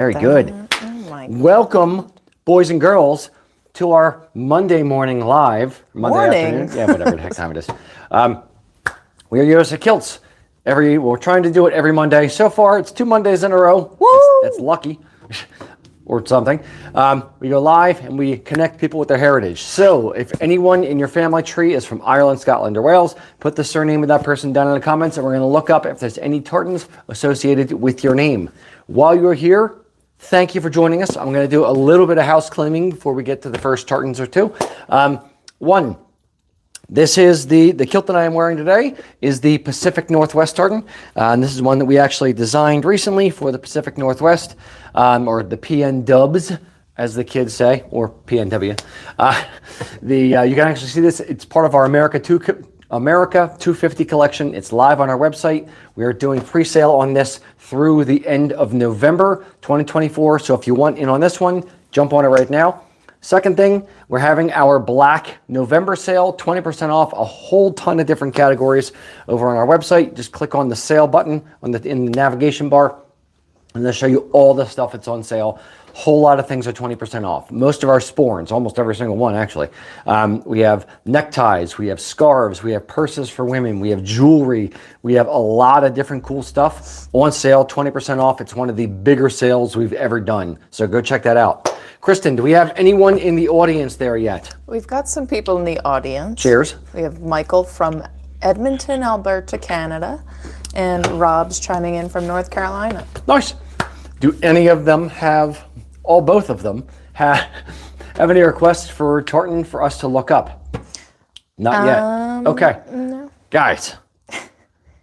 Very good. Oh my God. Welcome, boys and girls, to our Monday morning live. Monday afternoon. Yeah, whatever the heck time it is. We are yours at Kilts. We're trying to do it every Monday. So far, it's 2 Mondays in a row. That's lucky. Or something. We go live and we connect people with their heritage. So if anyone in your family tree is from Ireland, Scotland, or Wales, put the surname of that person down in the comments and we're going to look up if there's any tartans associated with your name. While you're here, thank you for joining us. I'm going to do a little bit of house cleaning before we get to the first tartans or two. One, this is the kilt that I am wearing today is the Pacific Northwest tartan. And this is one that we actually designed recently for the Pacific Northwest, or the PN Dubs, as the kids say, or PNW. You can actually see this. It's part of our America 250 collection. It's live on our website. We are doing pre-sale on this through the end of November 2024. So if you want in on this one, jump on it right now. Second thing, we're having our Black November sale, 20% off a whole ton of different categories over on our website. Just click on the sale button in the navigation bar, and they'll show you all the stuff that's on sale. Whole lot of things are 20% off. Most of our sporns, almost every single one actually. We have neckties, we have scarves, we have purses for women, we have jewelry, we have a lot of different cool stuff on sale, 20% off. It's one of the bigger sales we've ever done. So go check that out. Kristen, do we have anyone in the audience there yet? We've got some people in the audience. Cheers. We have Michael from Edmonton, Alberta, Canada, and Rob's chiming in from North Carolina. Nice. Do any of them have, both of them, have any requests for tartan for us to look up? Not yet. Okay. No. Guys,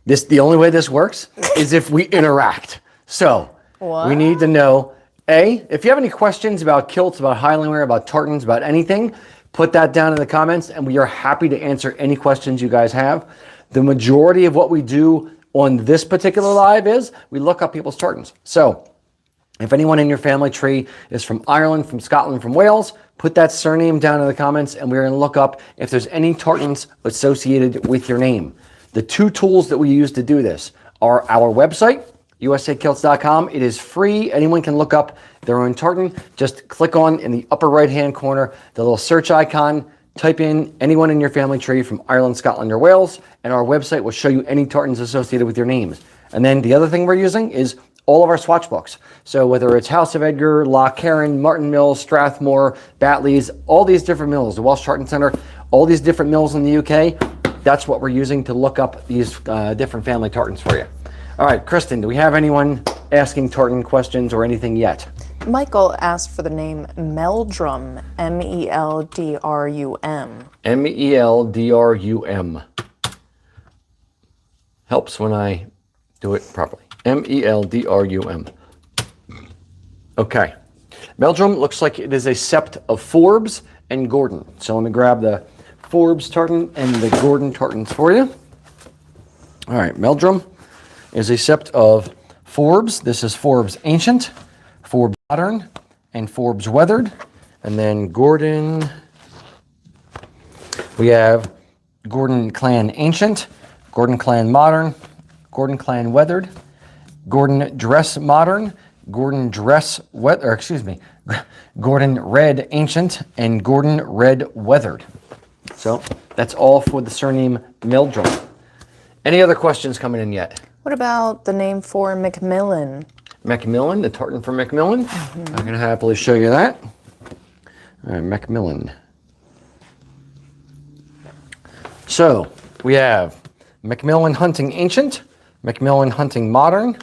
the only way this works is if we interact. So we need to know, if you have any questions about kilts, about Highland wear, about tartans, about anything, put that down in the comments and we are happy to answer any questions you guys have. The majority of what we do on this particular live is we look up people's tartans. So if anyone in your family tree is from Ireland, from Scotland, from Wales, put that surname down in the comments and we're going to look up if there's any tartans associated with your name. The 2 tools that we use to do this are our website, usakilts.com. It is free. Anyone can look up their own tartan. Just click on in the upper right-hand corner, the little search icon, type in anyone in your family tree from Ireland, Scotland, or Wales, and our website will show you any tartans associated with your names. And then the other thing we're using is all of our swatch books. So whether it's House of Edgar, Loch Heron, Martin Mills, Strathmore, Batley's, all these different mills, the Welsh Tartan Center, all these different mills in the UK, that's what we're using to look up these different family tartans for you. All right, Kristen, do we have anyone asking tartan questions or anything yet? Michael asked for the name Meldrum, M-E-L-D-R-U-M. M-E-L-D-R-U-M. Helps when I do it properly. M-E-L-D-R-U-M. Okay. Meldrum looks like it is a sept of Forbes and Gordon. So let me grab the Forbes tartan and the Gordon tartans for you. All right, Meldrum is a sept of Forbes. This is Forbes Ancient, Forbes Modern, and Forbes Weathered. And then Gordon, we have Gordon Clan Ancient, Gordon Clan Modern, Gordon Clan Weathered, Gordon Dress Modern, Gordon Dress Gordon Red Ancient, and Gordon Red Weathered. So that's all for the surname Meldrum. Any other questions coming in yet? What about the name for Macmillan? Macmillan, the tartan for Macmillan. I'm going to happily show you that. All right, Macmillan. So we have Macmillan Hunting Ancient, Macmillan Hunting Modern,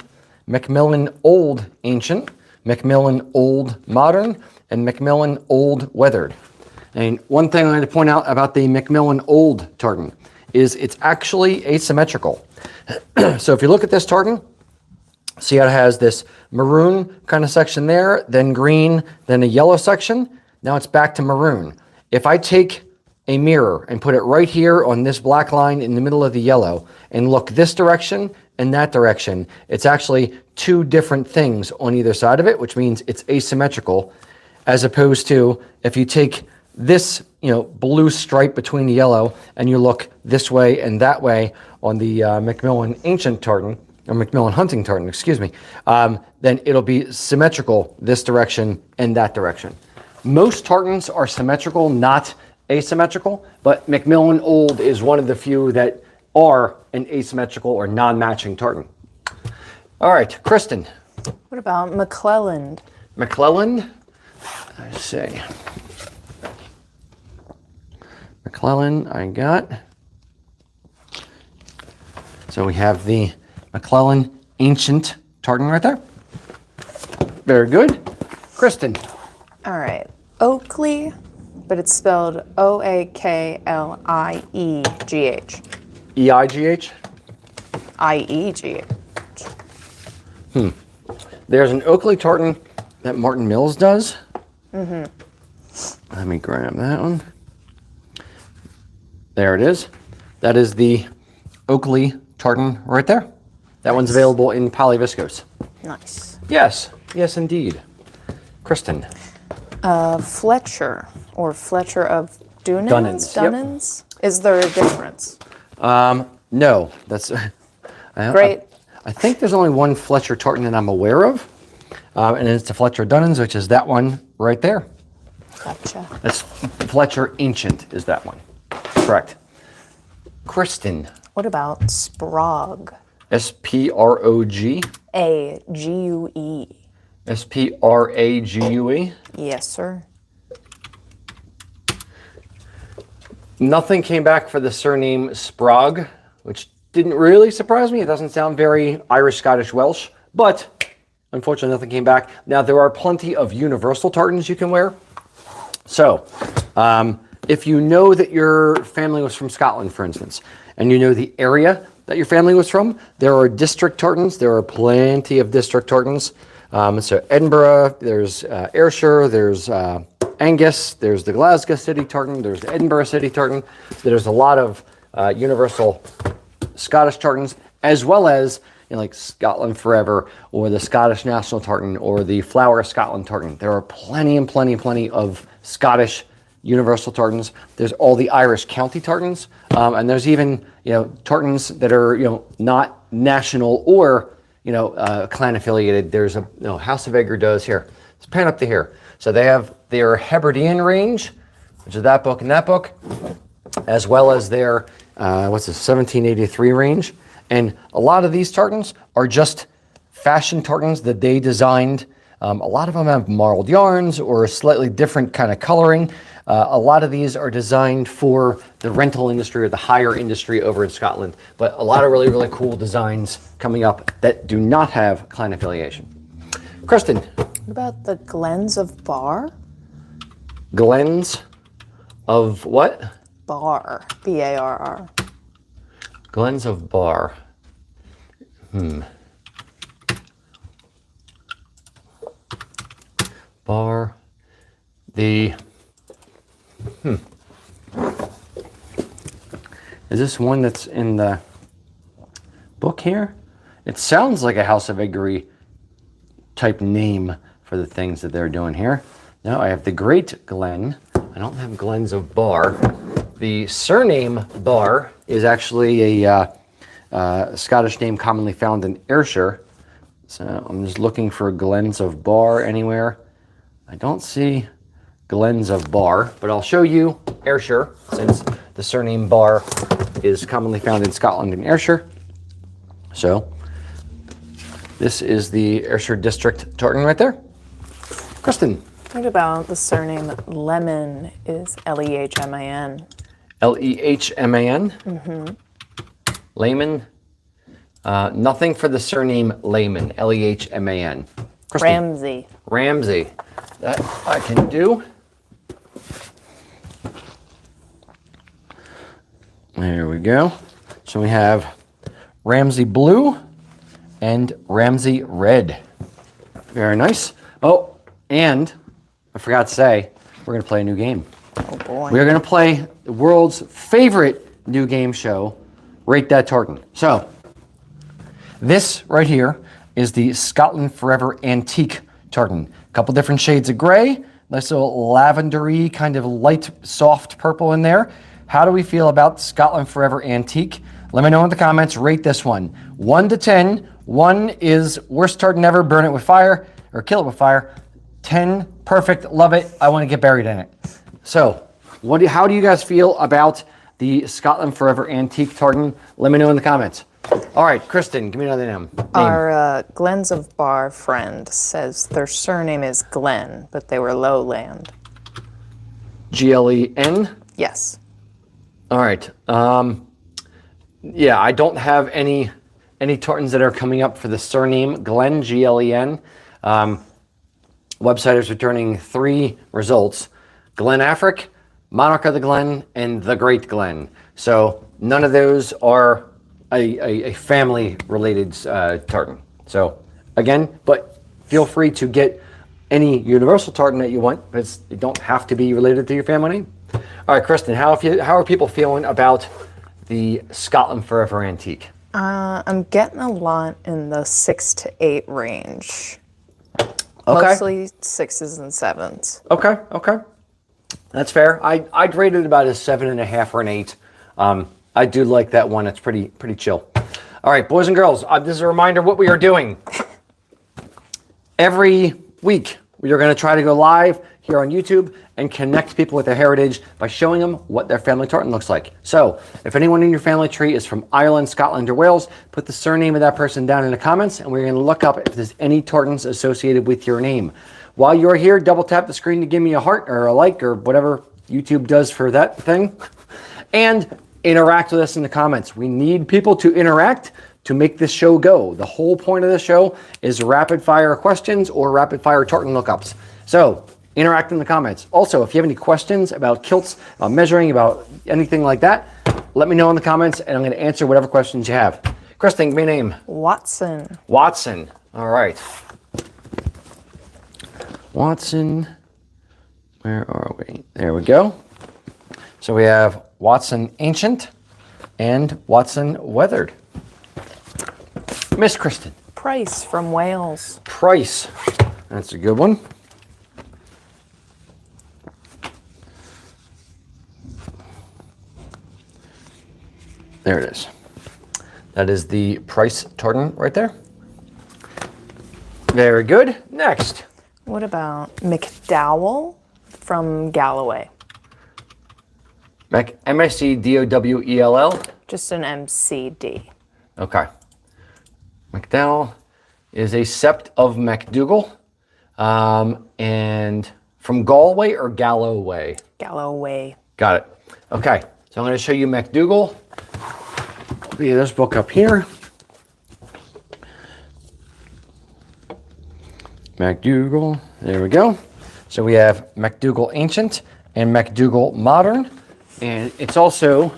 Macmillan Old Ancient, Macmillan Old Modern, and Macmillan Old Weathered. And one thing I want to point out about the Macmillan Old tartan is it's actually asymmetrical. So if you look at this tartan, see how it has this maroon kind of section there, then green, then a yellow section. Now it's back to maroon. If I take a mirror and put it right here on this black line in the middle of the yellow and look this direction and that direction, it's actually 2 different things on either side of it, which means it's asymmetrical, as opposed to if you take this, blue stripe between the yellow and you look this way and that way on the Macmillan Ancient tartan, or Macmillan Hunting tartan, excuse me, then it'll be symmetrical this direction and that direction. Most tartans are symmetrical, not asymmetrical, but Macmillan Old is one of the few that are an asymmetrical or non-matching tartan. All right, Kristen. What about McClelland? McClelland, let's see. McClelland, I got. So we have the McClelland Ancient Tartan right there. Very good. Kristen. All right. Oakley, but it's spelled Oakliegh. E-I-G-H? I-E-G-H. There's an Oakley tartan that Martin Mills does. Let me grab that one. There it is. That is the Oakley tartan right there. That one's available in polyviscose. Nice. Yes, yes indeed. Kristen. Fletcher, or Fletcher of Dunans? Dunans, yep. Dunans? Is there a difference? No, that's Great. I think there's only one Fletcher tartan that I'm aware of, and it's the Fletcher Dunans, which is that one right there. Gotcha. That's Fletcher Ancient is that one. Correct. Kristen. What about Sprague? S-P-R-O-G? A-G-U-E. S-P-R-A-G-U-E? Yes, sir. Nothing came back for the surname Sprague, which didn't really surprise me. It doesn't sound very Irish, Scottish, Welsh, but unfortunately nothing came back. Now, there are plenty of universal tartans you can wear. So, if you know that your family was from Scotland, for instance, and you know the area that your family was from, there are district tartans. There are plenty of district tartans. So Edinburgh, there's Ayrshire, there's Angus, there's the Glasgow City tartan, there's the Edinburgh City tartan. There's a lot of universal Scottish tartans, as well as like Scotland Forever, or the Scottish National Tartan, or the Flower of Scotland tartan. There are plenty and plenty of Scottish universal tartans. There's all the Irish county tartans, and there's even tartans that are not national or clan affiliated. There's a House of Edgar does here. Let's pan up to here. So they have their Hebridean range, which is that book and that book, as well as their 1783 range. And a lot of these tartans are just fashion tartans that they designed. A lot of them have marled yarns or a slightly different kind of coloring. A lot of these are designed for the rental industry or the hire industry over in Scotland. But a lot of really cool designs coming up that do not have clan affiliation. Kristen. What about the Glens of Bar? Glens of what? Bar. B-A-R-R. Glens of Bar. Bar. Is this one that's in the book here? It sounds like a House of Edgar type name for the things that they're doing here. No, I have the Great Glen. I don't have Glens of Bar. The surname Bar is actually a Scottish name commonly found in Ayrshire. So I'm just looking for Glens of Bar anywhere. I don't see Glens of Bar, but I'll show you Ayrshire, since the surname Bar is commonly found in Scotland and Ayrshire. So this is the Ayrshire District tartan right there. Kristen. What about the surname Lemon is L-E-H-M-A-N? L-E-H-M-A-N? Layman. Nothing for the surname Layman, L-E-H-M-A-N. Ramsey. Ramsey. That I can do. There we go. So we have Ramsey Blue and Ramsey Red. Very nice. Oh, and I forgot to say, we're going to play a new game. Oh boy. We're going to play the world's favorite new game show, Rate That Tartan. So, this right here is the Scotland Forever Antique Tartan. A couple different shades of gray, nice little lavendery, kind of light, soft purple in there. How do we feel about Scotland Forever Antique? Let me know in the comments. Rate this one. 1 to 10. 1 is worst tartan ever, burn it with fire, or kill it with fire. 10, perfect, love it, I want to get buried in it. So, how do you guys feel about the Scotland Forever Antique Tartan? Let me know in the comments. All right, Kristen, give me another name. Our Glens of Bar friend says their surname is Glen, but they were lowland. Glen? Yes. All right. Yeah, I don't have any tartans that are coming up for the surname Glen, Glen. Website is returning 3 results: Glen Afric, Monarch of the Glen, and the Great Glen. So none of those are a family-related tartan. So again, but feel free to get any universal tartan that you want, but you don't have to be related to your family name. All right, Kristen, how are people feeling about the Scotland Forever Antique? I'm getting a lot in the 6 to 8 range. Okay. Mostly 6s and 7s. Okay. That's fair. I'd rate it about a 7.5 or an 8. I do like that one. It's pretty chill. All right, boys and girls, this is a reminder what we are doing. Every week, we are going to try to go live here on YouTube and connect people with their heritage by showing them what their family tartan looks like. So, if anyone in your family tree is from Ireland, Scotland, or Wales, put the surname of that person down in the comments, and we're going to look up if there's any tartans associated with your name. While you're here, double tap the screen to give me a heart or a like or whatever YouTube does for that thing. And interact with us in the comments. We need people to interact to make this show go. The whole point of this show is rapid fire questions or rapid fire tartan lookups. So interact in the comments. Also, if you have any questions about kilts, about measuring, about anything like that, let me know in the comments and I'm going to answer whatever questions you have. Kristen, give me a name. Watson. Watson. All right. Watson. Where are we? There we go. So we have Watson Ancient and Watson Weathered. Miss Kristen. Price from Wales. Price. That's a good one. There it is. That is the Price tartan right there. Very good. Next. What about McDowell from Galloway? M-I-C-D-O-W-E-L-L? Just an MCD. Okay. McDowell is a sept of MacDougall. And from Galway or Galloway? Galloway. Got it. Okay. So I'm going to show you MacDougall. This book up here. MacDougall. There we go. So we have MacDougall Ancient and MacDougall Modern. And it's also,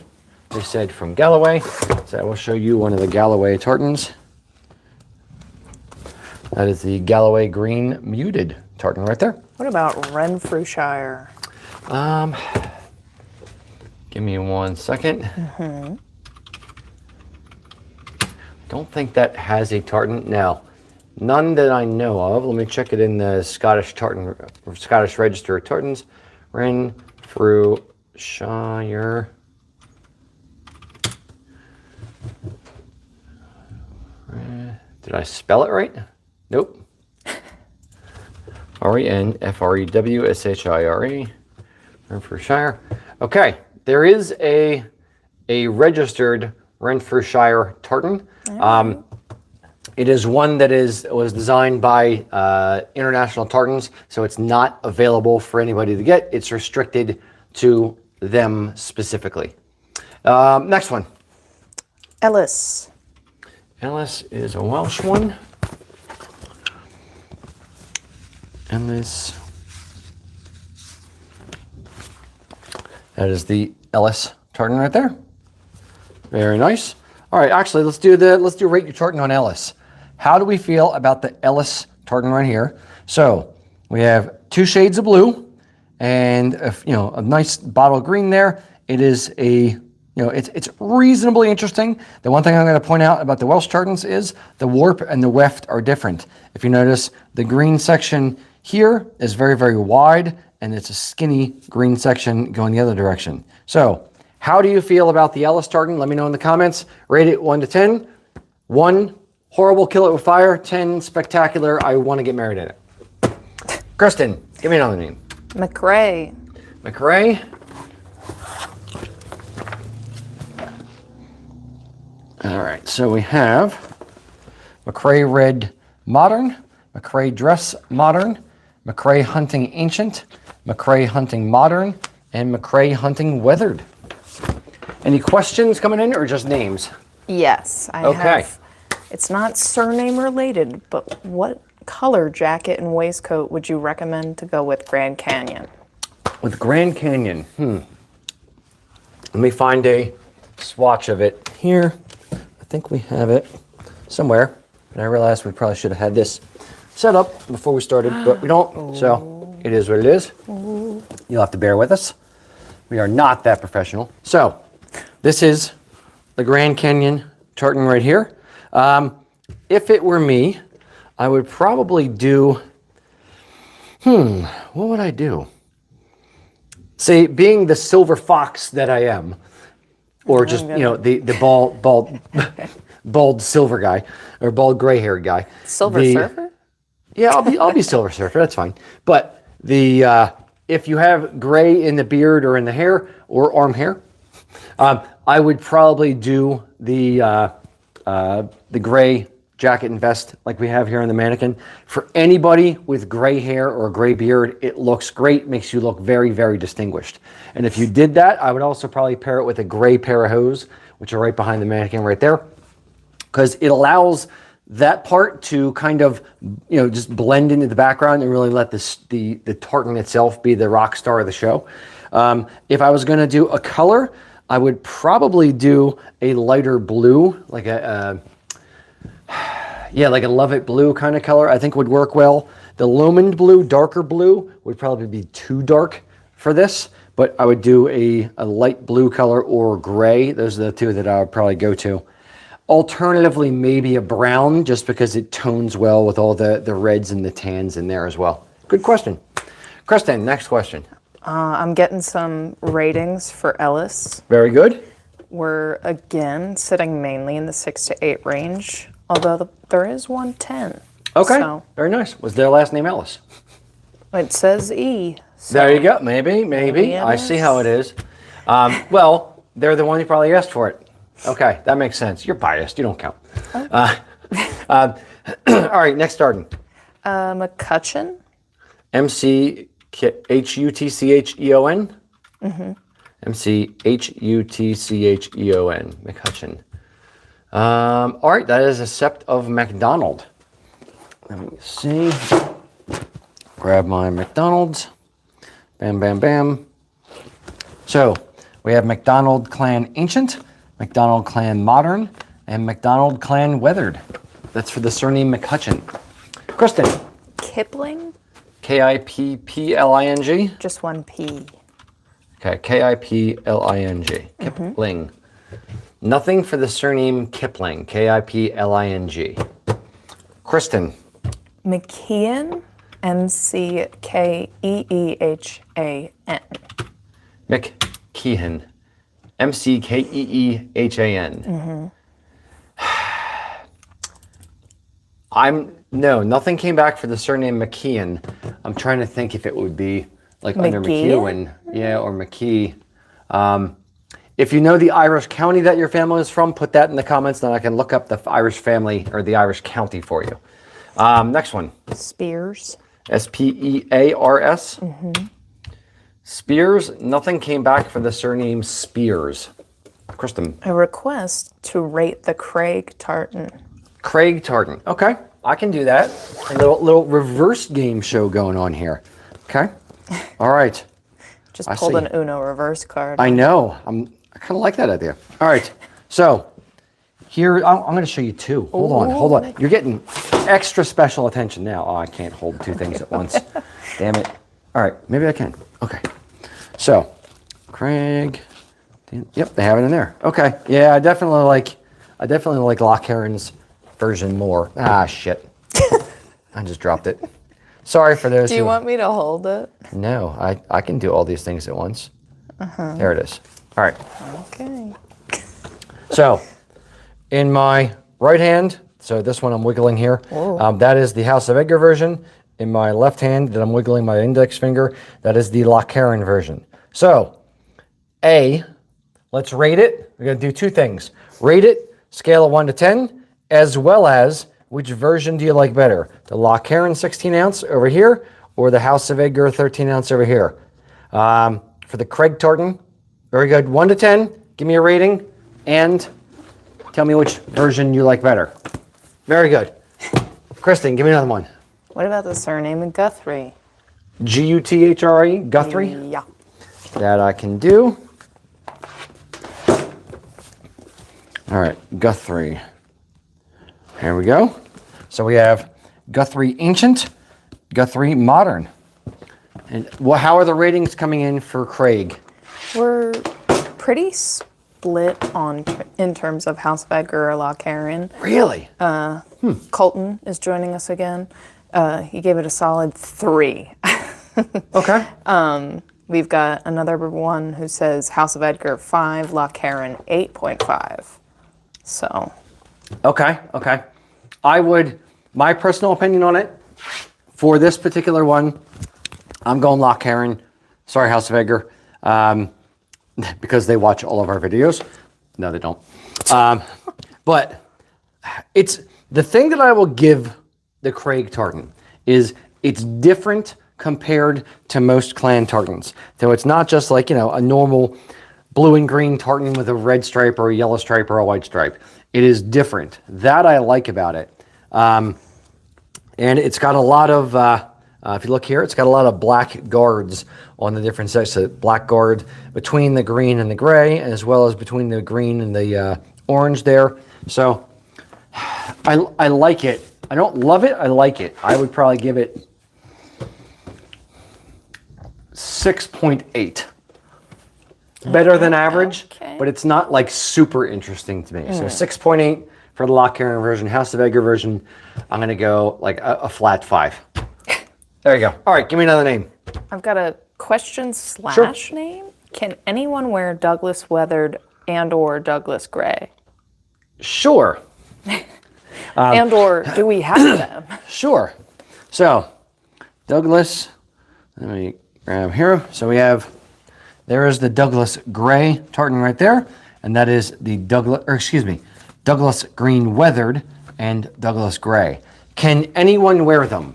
they said, from Galloway. So I will show you one of the Galloway tartans. That is the Galloway Green Muted tartan right there. What about Renfrewshire? Give me 1 second. Don't think that has a tartan. Now, none that I know of. Let me check it in the Scottish tartan, Scottish Register of Tartans. Renfrewshire. Did I spell it right? Nope. Renfrewshire. Renfrewshire. Okay, there is a registered Renfrewshire tartan. It is one that was designed by International Tartans, so it's not available for anybody to get. It's restricted to them specifically. Next one. Ellis. Ellis is a Welsh one. Ellis. That is the Ellis tartan right there. Very nice. All right, actually, let's do rate your tartan on Ellis. How do we feel about the Ellis tartan right here? So we have 2 shades of blue and a nice bottle green there. It is it's reasonably interesting. The one thing I'm going to point out about the Welsh tartans is the warp and the weft are different. If you notice, the green section here is very, very wide, and it's a skinny green section going the other direction. So how do you feel about the Ellis tartan? Let me know in the comments. Rate it 1 to 10. 1, horrible, kill it with fire. 10, spectacular, I want to get married in it. Kristen, give me another name. McRae. McRae. All right, so we have McRae Red Modern, McRae Dress Modern, McRae Hunting Ancient, McRae Hunting Modern, and McRae Hunting Weathered. Any questions coming in or just names? Yes, I have. It's not surname related, but what color jacket and waistcoat would you recommend to go with Grand Canyon? With Grand Canyon, let me find a swatch of it here. I think we have it somewhere. And I realized we probably should have had this set up before we started, but we don't. So it is what it is. You'll have to bear with us. We are not that professional. So this is the Grand Canyon tartan right here. If it were me, I would probably do, what would I do? See, being the silver fox that I am, or just, the bald silver guy, or bald gray-haired guy. Silver surfer? Yeah, I'll be silver surfer, that's fine. But if you have gray in the beard or in the hair, or arm hair, I would probably do the gray jacket and vest like we have here on the mannequin. For anybody with gray hair or gray beard, it looks great, makes you look very, very distinguished. And if you did that, I would also probably pair it with a gray pair of hose, which are right behind the mannequin right there, because it allows that part to kind of, just blend into the background and really let the tartan itself be the rock star of the show. If I was going to do a color, I would probably do a lighter blue, like a Love It blue kind of color. I think would work well. The Lomond blue, darker blue, would probably be too dark for this, but I would do a light blue color or gray. Those are the two that I would probably go to. Alternatively, maybe a brown, just because it tones well with all the reds and the tans in there as well. Good question. Kristen, next question. I'm getting some ratings for Ellis. Very good. We're, again, sitting mainly in the 6 to 8 range, although there is 110. Okay, so very nice. Was their last name Ellis? It says E. So there you go. Maybe. I see how it is. Well, they're the one who probably asked for it. Okay, that makes sense. You're biased. You don't count. All right, next tartan. McCutcheon. MCHUTCHEON. Mm-hmm. MCHUTCHEON. McCutcheon. All right, that is a sept of McDonald. Let me see. Grab my McDonald's. Bam, bam, bam. So we have McDonald Clan Ancient, McDonald Clan Modern, and McDonald Clan Weathered. That's for the surname McCutcheon. Kristen. Kipling. Kipling. Just one P. Okay, Kipling. Kipling. Nothing for the surname Kipling. Kipling. Kristen. McKeehan. McKeehan. McKeehan. McKeehan. Nothing came back for the surname McKeehan. I'm trying to think if it would be like under McEwen, or McKee. If you know the Irish county that your family is from, put that in the comments, then I can look up the Irish family or the Irish county for you. Next one. Spears. Spears. Spears. Nothing came back for the surname Spears. Kristen. A request to rate the Craig tartan. Craig tartan. Okay, I can do that. A little reverse game show going on here. Okay. All right. Just pulled an Uno reverse card. I know. I kind of like that idea. All right. So here, I'm going to show you two. Hold on. You're getting extra special attention now. Oh, I can't hold two things at once. Damn it. All right. Maybe I can. Okay. So, Craig. Yep, they have it in there. Okay. Yeah, I definitely like Loch Heron's version more. Ah, shit. I just dropped it. Sorry for those. Do you want me to hold it? No, I can do all these things at once. There it is. All right. Okay. So, in my right hand, So this one I'm wiggling here. That is the House of Edgar version. In my left hand that I'm wiggling my index finger, that is the Lockhart version. So, let's rate it. We're going to do two things. Rate it, scale of 1 to 10, as well as which version do you like better? The Lockhart 16 ounce over here, or the House of Edgar 13 ounce over here? For the Craig Tartan, very good. 1 to 10, give me a rating, and tell me which version you like better. Very good. Kristen, give me another one. What about the surname Guthrie? Guthrie, Guthrie? Yeah. That I can do. All right, Guthrie. Here we go. So we have Guthrie Ancient, Guthrie Modern. And how are the ratings coming in for Craig? We're pretty split in terms of House of Edgar or Lockhart. Really? Colton is joining us again. He gave it a solid 3. Okay. We've got another one who says House of Edgar 5, Lockhart 8.5. So. Okay. My personal opinion on it, for this particular one, I'm going Lockhart. Sorry, House of Edgar. Because they watch all of our videos. No, they don't. But it's the thing that I will give the Craig Tartan is it's different compared to most clan tartans. So it's not just like, a normal blue and green tartan with a red stripe or a yellow stripe or a white stripe. It is different. That I like about it. And it's got a lot of, if you look here, it's got a lot of black guards on the different sides. So black guard between the green and the gray, as well as between the green and the orange there. So I like it. I don't love it. I like it. I would probably give it 6.8. Better than average, but it's not like super interesting to me. So 6.8 for the Lockhart version. House of Edgar version, I'm going to go like a flat 5. There you go. All right, give me another name. I've got a question / name. Can anyone wear Douglas Weathered and or Douglas Gray? Sure. And or do we have them? Sure. So, Douglas, let me grab here. So there is the Douglas Gray tartan right there, and that is the Douglas Green Weathered and Douglas Gray. Can anyone wear them?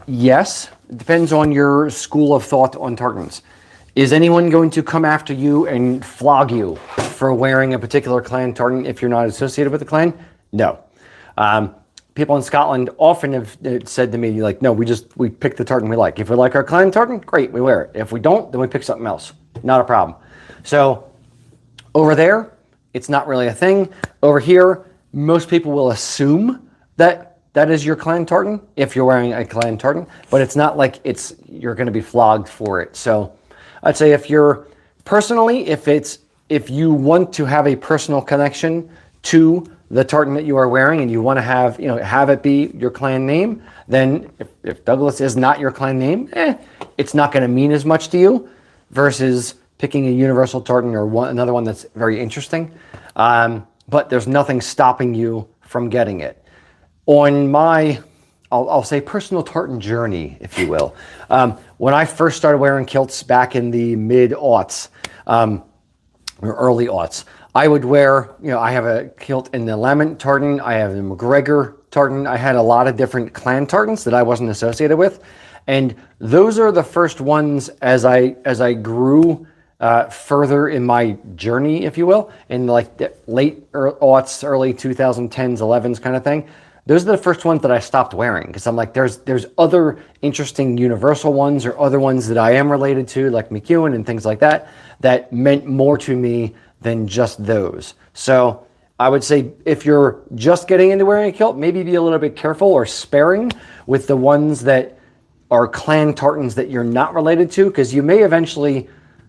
Yes. It depends on your school of thought on tartans. Is anyone going to come after you and flog you for wearing a particular clan tartan if you're not associated with the clan? No. People in Scotland often have said to me, like, no, we pick the tartan we like. If we like our clan tartan, great, we wear it. If we don't, then we pick something else. Not a problem. So over there, it's not really a thing. Over here, most people will assume that is your clan tartan if you're wearing a clan tartan, but it's not like you're going to be flogged for it. So I'd say if you want to have a personal connection to the tartan that you are wearing and you want to have it be your clan name, then if Douglas is not your clan name, it's not going to mean as much to you versus picking a universal tartan or another one that's very interesting. But there's nothing stopping you from getting it. On my, I'll say personal tartan journey, if you will, when I first started wearing kilts back in the mid-aughts, or early aughts, I would wear, I have a kilt in the Lament tartan, I have the McGregor tartan, I had a lot of different clan tartans that I wasn't associated with, and those are the first ones as I grew further in my journey, if you will, in like the late aughts, early 2010s, 11s kind of thing. Those are the first ones that I stopped wearing because I'm like, there's other interesting universal ones or other ones that I am related to, like McEwen and things like that, that meant more to me than just those. So I would say if you're just getting into wearing a kilt, maybe be a little bit careful or sparing with the ones that are clan tartans that you're not related to, because you may eventually,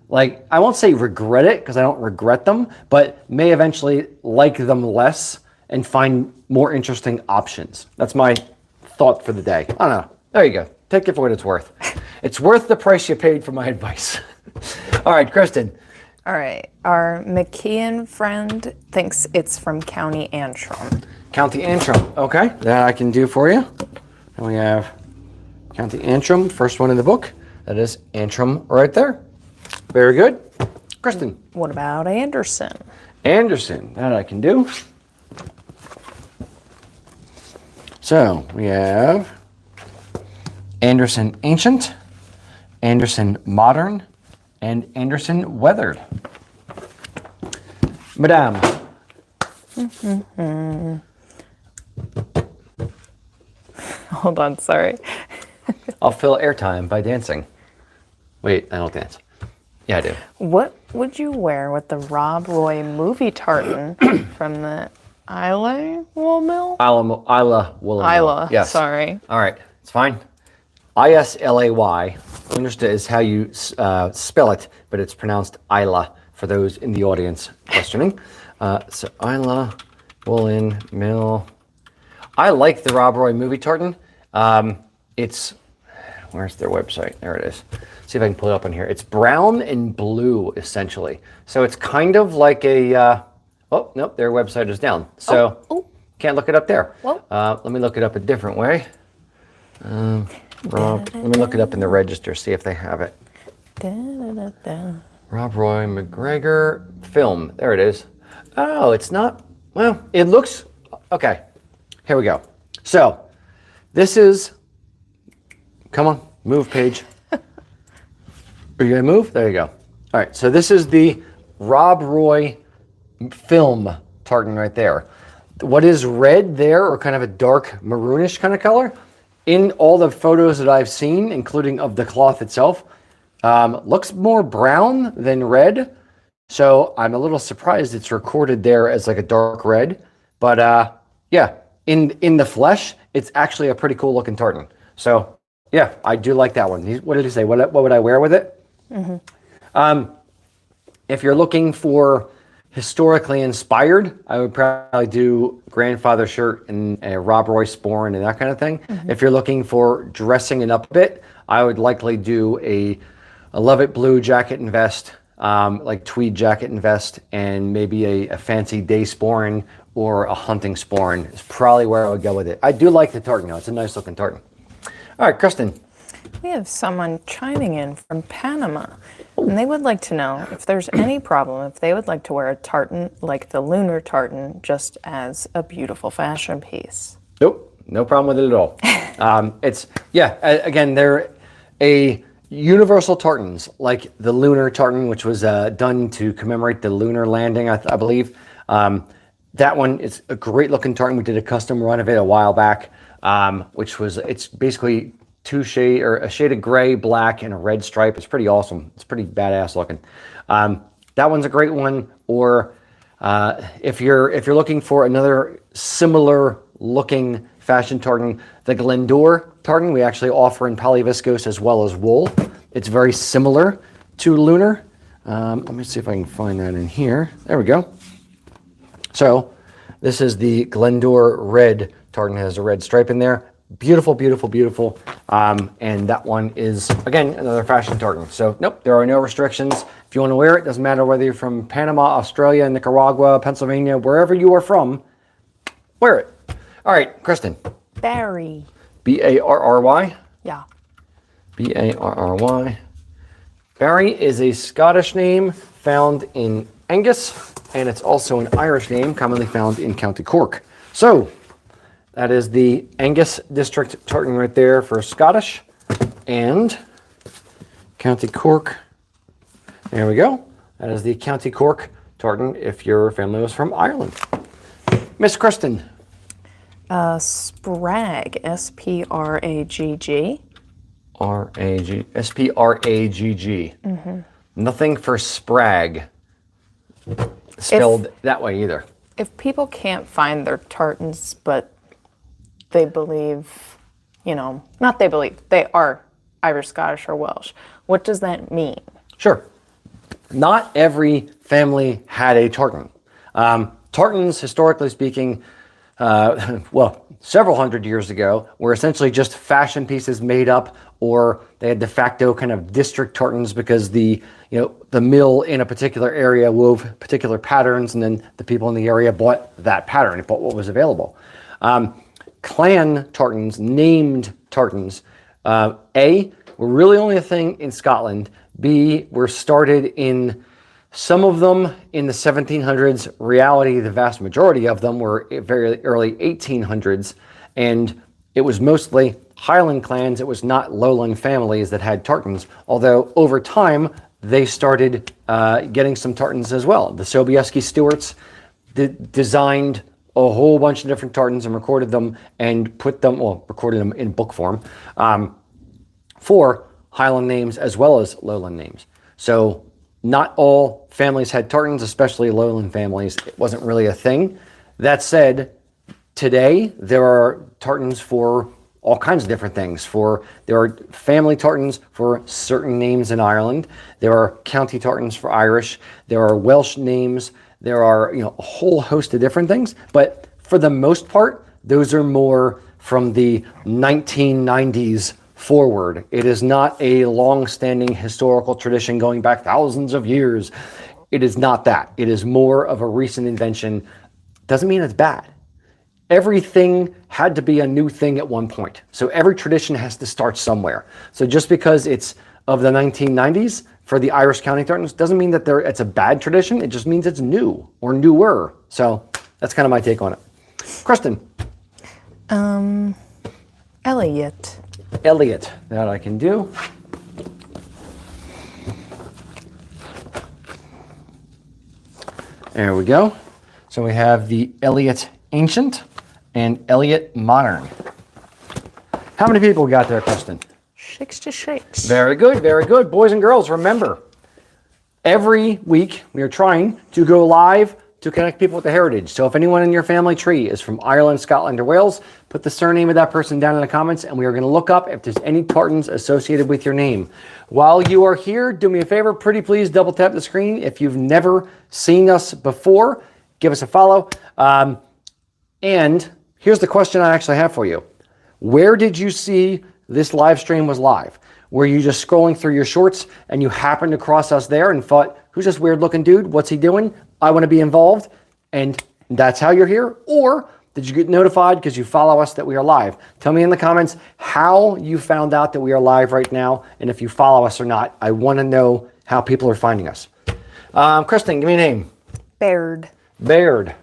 like, I won't say regret it because I don't regret them, but may eventually like them less and find more interesting options. That's my thought for the day. I don't know. There you go. Take it for what it's worth. It's worth the price you paid for my advice. All right, Kristen, All right. Our McKeon friend thinks it's from County Antrim. County Antrim. Okay, that I can do for you. And we have County Antrim, first one in the book. That is Antrim right there. Very good. Kristen. What about Anderson? Anderson, that I can do. So we have Anderson Ancient, Anderson Modern, and Anderson Weathered. Madame. Hold on, sorry. I'll fill airtime by dancing. Wait, I don't dance. Yeah, I do. What would you wear with the Rob Roy movie tartan from the Isla wool mill? Isla wool mill. Isla, yes. sorry. All right, it's fine. Islay. Understood is how you spell it, but it's pronounced Isla for those in the audience questioning. So Isla woolen mill. I like the Rob Roy movie tartan. It's, where's their website? There it is. See if I can pull it up on here. It's brown and blue, essentially. So it's kind of like a, oh, nope, their website is down. So can't look it up there. Let me look it up a different way. Let me look it up in the register, see if they have it. Rob Roy McGregor film. There it is. Oh, it's not, well, it looks, okay. Here we go. So this is, come on, move page. Are you gonna move? There you go. All right, so this is the Rob Roy film tartan right there. What is red there, or kind of a dark maroonish kind of color, in all the photos that I've seen, including of the cloth itself, looks more brown than red. So I'm a little surprised it's recorded there as like a dark red. But yeah, in the flesh, it's actually a pretty cool looking tartan. So yeah, I do like that one. What did he say? What would I wear with it? Mm-hmm. If you're looking for historically inspired, I would probably do grandfather shirt and a Rob Roy sporran and that kind of thing. Mm-hmm. If you're looking for dressing it up a bit, I would likely do a Love It blue jacket and vest, like tweed jacket and vest, and maybe a fancy day sporran or a hunting sporran is probably where I would go with it. I do like the tartan though. It's a nice looking tartan. All right, Kristen. We have someone chiming in from Panama, and they would like to know if there's any problem if they would like to wear a tartan like the lunar tartan just as a beautiful fashion piece. Nope, no problem with it at all. It's, yeah, again, they're a universal tartans like the lunar tartan, which was done to commemorate the lunar landing, I believe. That one is a great looking tartan. We did a custom run of it a while back, which was, it's basically a shade of gray, black, and a red stripe. It's pretty awesome. It's pretty badass looking. That one's a great one. Or if you're looking for another similar looking fashion tartan, the Glendore tartan we actually offer in polyviscose as well as wool. It's very similar to lunar. Let me see if I can find that in here. There we go. So this is the Glendore red tartan. It has a red stripe in there. Beautiful, beautiful, beautiful. And that one is, again, another fashion tartan. So, nope, there are no restrictions. If you want to wear it, doesn't matter whether you're from Panama, Australia, Nicaragua, Pennsylvania, wherever you are from, wear it. All right, Kristen. Barry. B-A-R-R-Y? Yeah. B-A-R-R-Y. Barry is a Scottish name found in Angus, and it's also an Irish name commonly found in County Cork. So, that is the Angus District tartan right there for Scottish, and County Cork. There we go. That is the County Cork tartan if your family was from Ireland. Miss Kristen. Spragg, S-P-R-A-G-G. S-P-R-A-G-G. Mm-hmm. Nothing for Spragg spelled that way either. If people can't find their tartans, but they believe, not they believe, they are Irish, Scottish, or Welsh, what does that mean? Sure. Not every family had a tartan. Tartans, historically speaking, well, several hundred years ago, were essentially just fashion pieces made up or they had de facto kind of district tartans because the mill in a particular area wove particular patterns, and then the people in the area bought that pattern, bought what was available. Clan tartans, named tartans, A, were really only a thing in Scotland. B, were started in some of them in the 1700s. Reality, the vast majority of them were very early 1800s, and it was mostly Highland clans. It was not lowland families that had tartans, although over time they started getting some tartans as well. The Sobieski Stewarts designed a whole bunch of different tartans and recorded them and recorded them in book form for Highland names as well as lowland names. So not all families had tartans, especially lowland families. It wasn't really a thing. That said, today there are tartans for all kinds of different things. There are family tartans for certain names in Ireland. There are county tartans for Irish. There are Welsh names. There are a whole host of different things. But for the most part, those are more from the 1990s forward. It is not a long-standing historical tradition going back thousands of years. It is not that. It is more of a recent invention. Doesn't mean it's bad. Everything had to be a new thing at one point. So every tradition has to start somewhere. So just because it's of the 1990s for the Irish county tartans doesn't mean that it's a bad tradition. It just means it's new or newer. So that's kind of my take on it. Kristen. Elliot. Elliot, that I can do. There we go. So we have the Elliot Ancient and Elliot Modern. How many people we got there, Kristen? 66. Very good, very good. Boys and girls, remember, every week we are trying to go live to connect people with the heritage. So if anyone in your family tree is from Ireland, Scotland, or Wales, put the surname of that person down in the comments, and we are going to look up if there's any tartans associated with your name. While you are here, do me a favor, pretty please double tap the screen. If you've never seen us before, give us a follow. And here's the question I actually have for you. Where did you see this live stream was live? Were you just scrolling through your shorts and you happened across us there and thought, who's this weird looking dude? What's he doing? I want to be involved. And that's how you're here? Or did you get notified because you follow us that we are live? Tell me in the comments how you found out that we are live right now. And if you follow us or not, I want to know how people are finding us. Kristen, give me a name. Baird. Baird.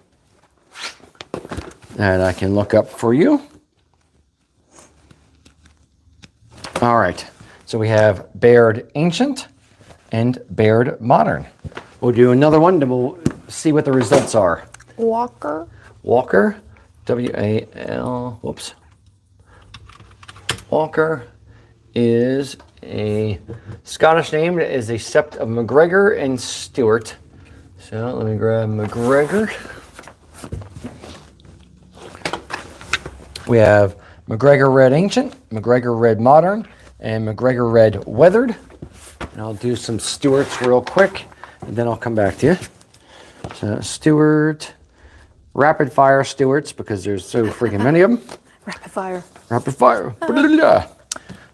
And I can look up for you. All right. So we have Baird Ancient and Baird Modern. We'll do another one, then we'll see what the results are. Walker. Walker. W-A-L. Whoops. Walker is a Scottish name. It is a sept of MacGregor and Stewart. So let me grab MacGregor. We have MacGregor Red Ancient, MacGregor Red Modern, and MacGregor Red Weathered. And I'll do some Stewarts real quick, and then I'll come back to you. So Stewart, rapid fire Stewarts, because there's so freaking many of them. Rapid fire. Rapid fire.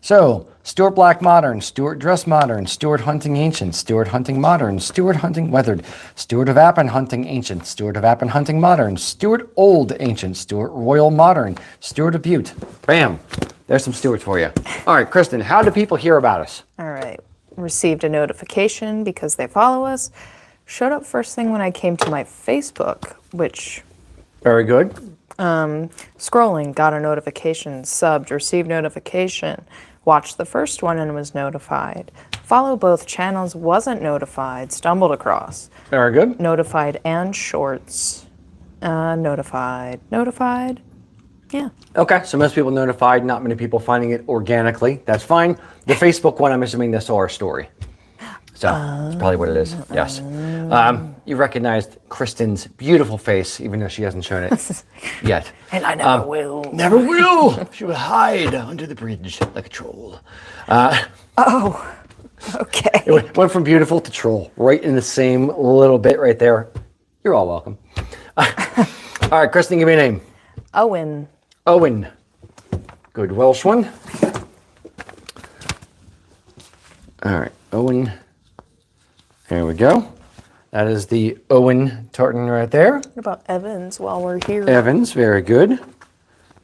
So, Stuart Black Modern, Stuart Dress Modern, Stuart Hunting Ancient, Stuart Hunting Modern, Stuart Hunting Weathered, Stuart of Appin Hunting Ancient, Stuart of Appin Hunting Modern, Stuart Old Ancient, Stuart Royal Modern, Stuart of Butte. Bam. There's some Stuarts for you. All right, Kristen, how do people hear about us? All right. Received a notification because they follow us. Showed up first thing when I came to my Facebook, which... Very good. Scrolling, got a notification, subbed, received notification, watched the first one and was notified. Follow both channels, wasn't notified, stumbled across. Very good. Notified and shorts. Notified. Yeah. Okay, so most people notified, not many people finding it organically. That's fine. The Facebook one, I'm assuming that's our story. So that's probably what it is. Yes. You recognized Kristen's beautiful face, even though she hasn't shown it yet. And I never will. Never will. She will hide under the bridge like a troll. Oh, okay. It went from beautiful to troll, right in the same little bit right there. You're all welcome. All right, Kristen, give me a name. Owen. Owen. Good Welsh one. All right, Owen. There we go. That is the Owen tartan right there. What about Evans while we're here? Evans, very good.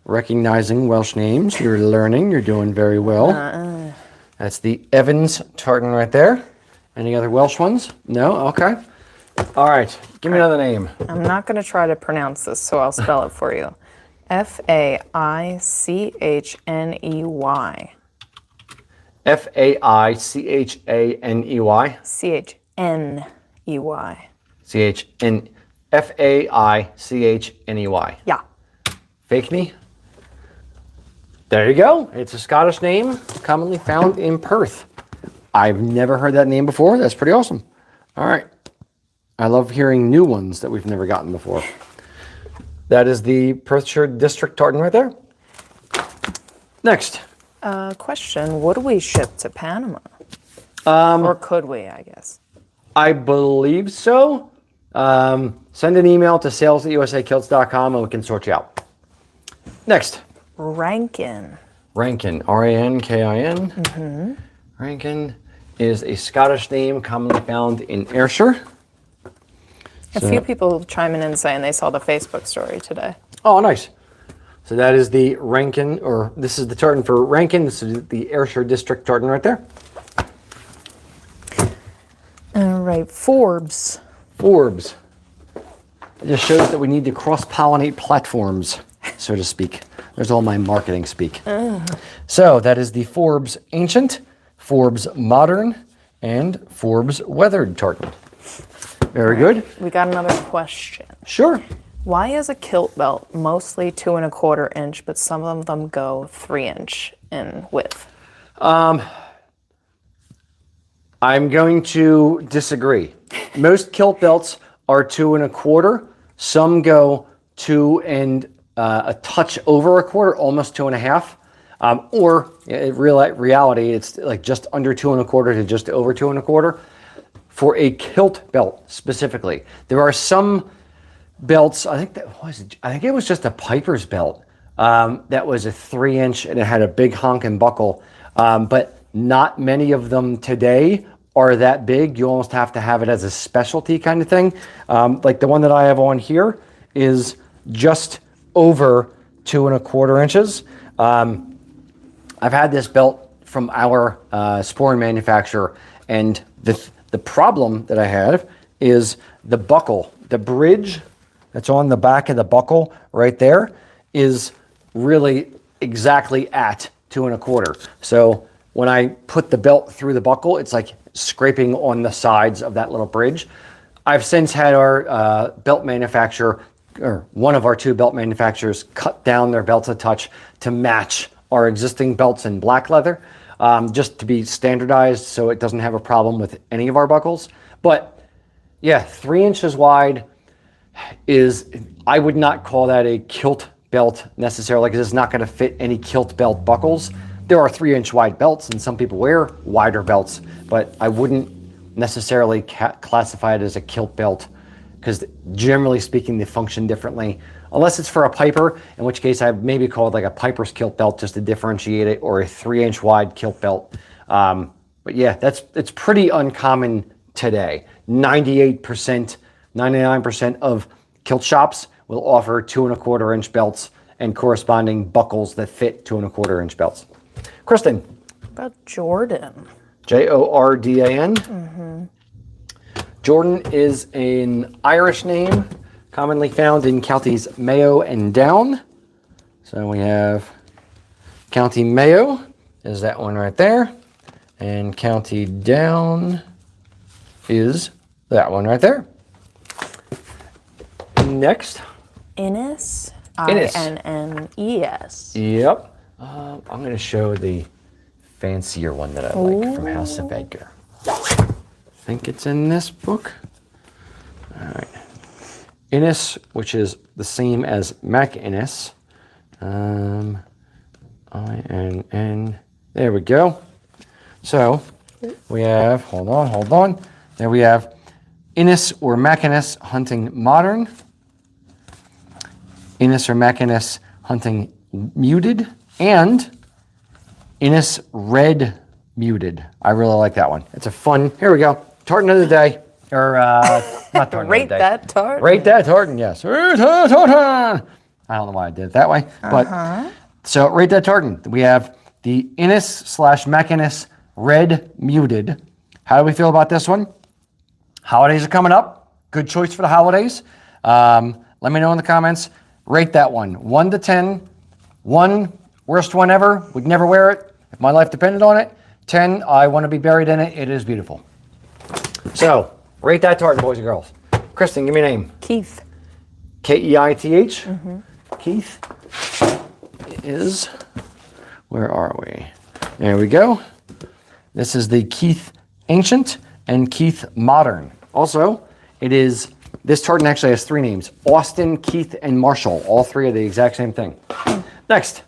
Recognizing Welsh names. You're learning. You're doing very well. That's the Evans tartan right there. Any other Welsh ones? No? Okay. All right. Give me another name. I'm not going to try to pronounce this, so I'll spell it for you. Faichney. Faichaney. Chney. Faichney. Yeah. Fakeney. There you go. It's a Scottish name commonly found in Perth. I've never heard that name before. That's pretty awesome. All right. I love hearing new ones that we've never gotten before. That is the Perthshire District tartan right there. Next. Question, would we ship to Panama? Or could we, I guess? I believe so. Send an email to sales@usakilts.com and we can sort you out. Next. Rankin. Rankin, R-A-N-K-I-N. Mm-hmm. Rankin is a Scottish name commonly found in Ayrshire. A few people chiming in saying they saw the Facebook story today. Oh, nice. So that is the Rankin, or this is the tartan for Rankin. This is the Ayrshire District tartan right there. All right, Forbes. Forbes. It just shows that we need to cross-pollinate platforms, so to speak. There's all my marketing speak. So that is the Forbes Ancient, Forbes Modern, and Forbes Weathered tartan. Very good. We got another question. Sure. Why is a kilt belt mostly 2 1/4 inch, but some of them go 3 inch in width? I'm going to disagree. Most kilt belts are 2 1/4. Some go 2 and a touch over 1/4, almost 2 1/2. Or in reality, it's like just under 2 1/4 to just over 2 1/4. For a kilt belt specifically, there are some belts. I think it was just a piper's belt that was a 3 inch and it had a big honking buckle. But not many of them today are that big. You almost have to have it as a specialty kind of thing. Like the one that I have on here is just over 2 1/4 inches. I've had this belt from our sporran manufacturer, and the problem that I have is the buckle, the bridge that's on the back of the buckle right there is really exactly at 2 1/4. So when I put the belt through the buckle, it's like scraping on the sides of that little bridge. I've since had our belt manufacturer, or one of our 2 belt manufacturers, cut down their belts a touch to match our existing belts in black leather, just to be standardized so it doesn't have a problem with any of our buckles. But yeah, 3 inches wide I would not call that a kilt belt necessarily, because it's not going to fit any kilt belt buckles. There are 3 inch wide belts and some people wear wider belts, but I wouldn't necessarily classify it as a kilt belt, because generally speaking, they function differently. Unless it's for a piper, in which case I've maybe called like a piper's kilt belt just to differentiate it, or a 3 inch wide kilt belt. But yeah, it's pretty uncommon today. 98%, 99% of kilt shops will offer 2 1/4 inch belts and corresponding buckles that fit 2 1/4 inch belts. Kristen. About Jordan. Jordan. Mm-hmm. Jordan is an Irish name commonly found in counties Mayo and Down. So we have County Mayo is that one right there, and County Down is that one right there. Next. Innes. Innes. Innes. Yep. I'm going to show the fancier one that I like from House of Edgar. I think it's in this book. All right. Innes, which is the same as McInnes. I-N-N. There we go. So we have, hold on. There we have Innes or McInnes hunting modern. Innes or McInnes hunting muted. And Innes red muted. I really like that one. It's a fun, here we go, tartan of the day. Or, not tartan Rate of the day. that tartan. Rate that tartan, yes. Tartan. I don't know why I did it that way. But, so rate that tartan. We have the Innis/Macinnis Red Muted. How do we feel about this one? Holidays are coming up. Good choice for the holidays. Let me know in the comments. Rate that one. 1 to 10. 1, worst one ever. Would never wear it if my life depended on it. 10, I want to be buried in it. It is beautiful. So, rate that tartan, boys and girls. Kristen, give me a name. Keith. Keith. Keith is, where are we? There we go. This is the Keith Ancient and Keith Modern. Also, it is, this tartan actually has 3 names. Austin, Keith, and Marshall. All 3 are the exact same thing. Next.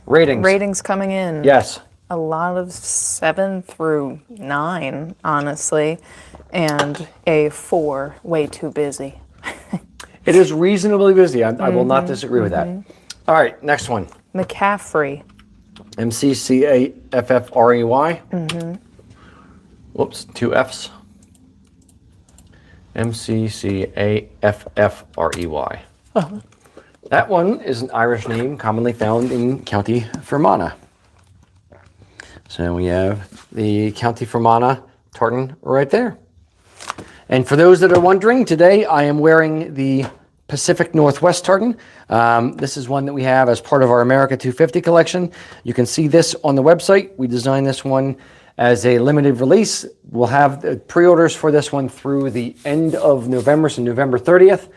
Ratings. Ratings coming in. Yes. A lot of 7 through 9, honestly, and a 4, way too busy. It is reasonably busy. I will not disagree with that. All right, next one. McCaffrey. McCaffrey. Whoops, 2 F's. McCaffrey. That one is an Irish name commonly found in County Fermanagh. So we have the County Fermanagh tartan right there. And for those that are wondering, today I am wearing the Pacific Northwest tartan. This is one that we have as part of our America 250 collection. You can see this on the website. We designed this one as a limited release. We'll have the pre-orders for this one through the end of November, so November 30th.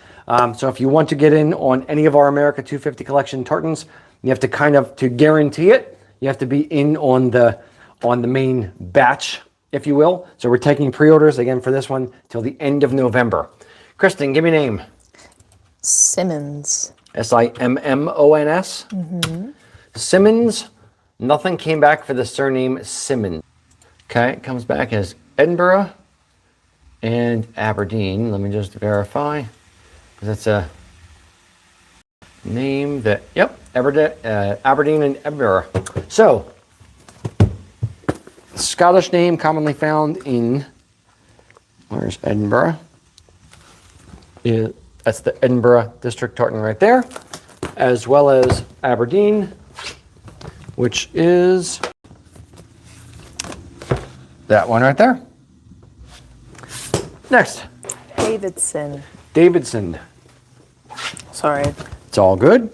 So if you want to get in on any of our America 250 collection tartans, you have to to guarantee it, you have to be in on the main batch, if you will. So we're taking pre-orders again for this one till the end of November. Kristen, give me a name. Simmons. Simmons. Simmons. Nothing came back for the surname Simmons. Okay, it comes back as Edinburgh and Aberdeen. Let me just verify, because it's a name that, yep, Aberdeen and Edinburgh. So, Scottish name commonly found in, where's Edinburgh? That's the Edinburgh District tartan right there, as well as Aberdeen, which is that one right there. Next. Davidson. Sorry. It's all good.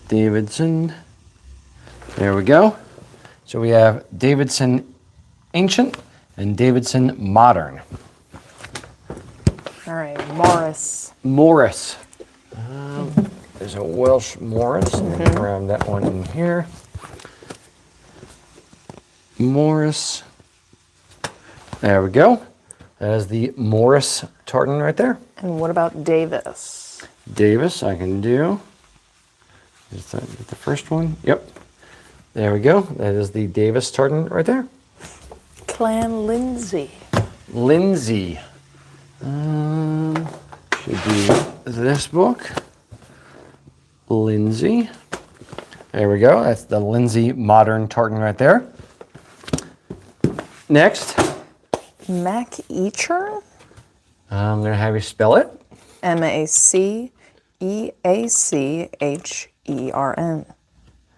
Davidson. There we go. So we have Davidson Ancient and Davidson Modern. All right, Morris. There's a Welsh Morris. Let me grab that one in here. Morris. There we go. That is the Morris tartan right there. And what about Davis? Davis, I can do. Is that the first one? Yep. There we go. That is the Davis tartan right there. Clan Lindsay. Should be this book. Lindsay. There we go. That's the Lindsay Modern tartan right there. Next. MacEachern? I'm going to have you spell it. MacEachern.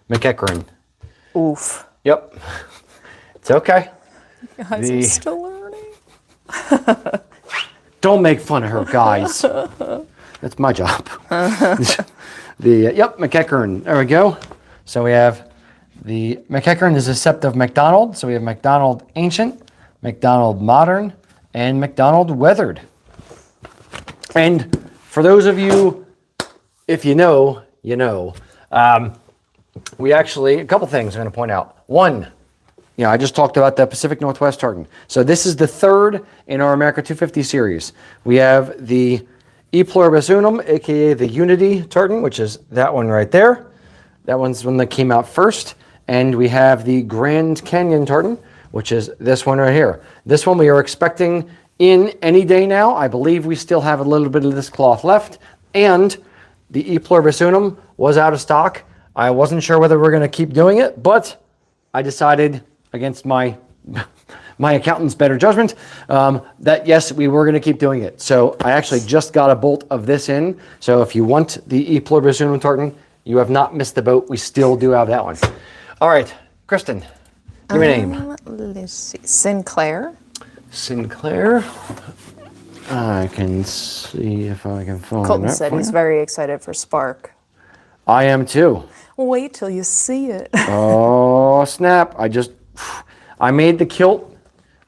McEachern. Oof. Yep. It's okay. Guys, I'm still learning. Don't make fun of her, guys. That's my job. Yep, McEachern. There we go. So we have the McEachern is a sept of MacDonald. So we have MacDonald Ancient, MacDonald Modern, and MacDonald Weathered. And for those of you, if you know, you know. We actually, a couple things I'm going to point out. One, I just talked about the Pacific Northwest tartan. So this is the 3rd in our America 250 series. We have the E Pluribus Unum, aka the Unity tartan, which is that one right there. That one's one that came out first. And we have the Grand Canyon tartan, which is this one right here. This one we are expecting in any day now. I believe we still have a little bit of this cloth left. And the E Pluribus Unum was out of stock. I wasn't sure whether we're going to keep doing it, but I decided against my my accountant's better judgment that yes, we were going to keep doing it. So I actually just got a bolt of this in. So if you want the E pluribus unum tartan, you have not missed the boat. We still do have that one. All right, Kristen, give me a name. Let's see. Sinclair. Sinclair. I can see if I can find Colton that said for he's you. very excited for Spark. I am too. Wait till you see it. Oh, snap. I made the kilt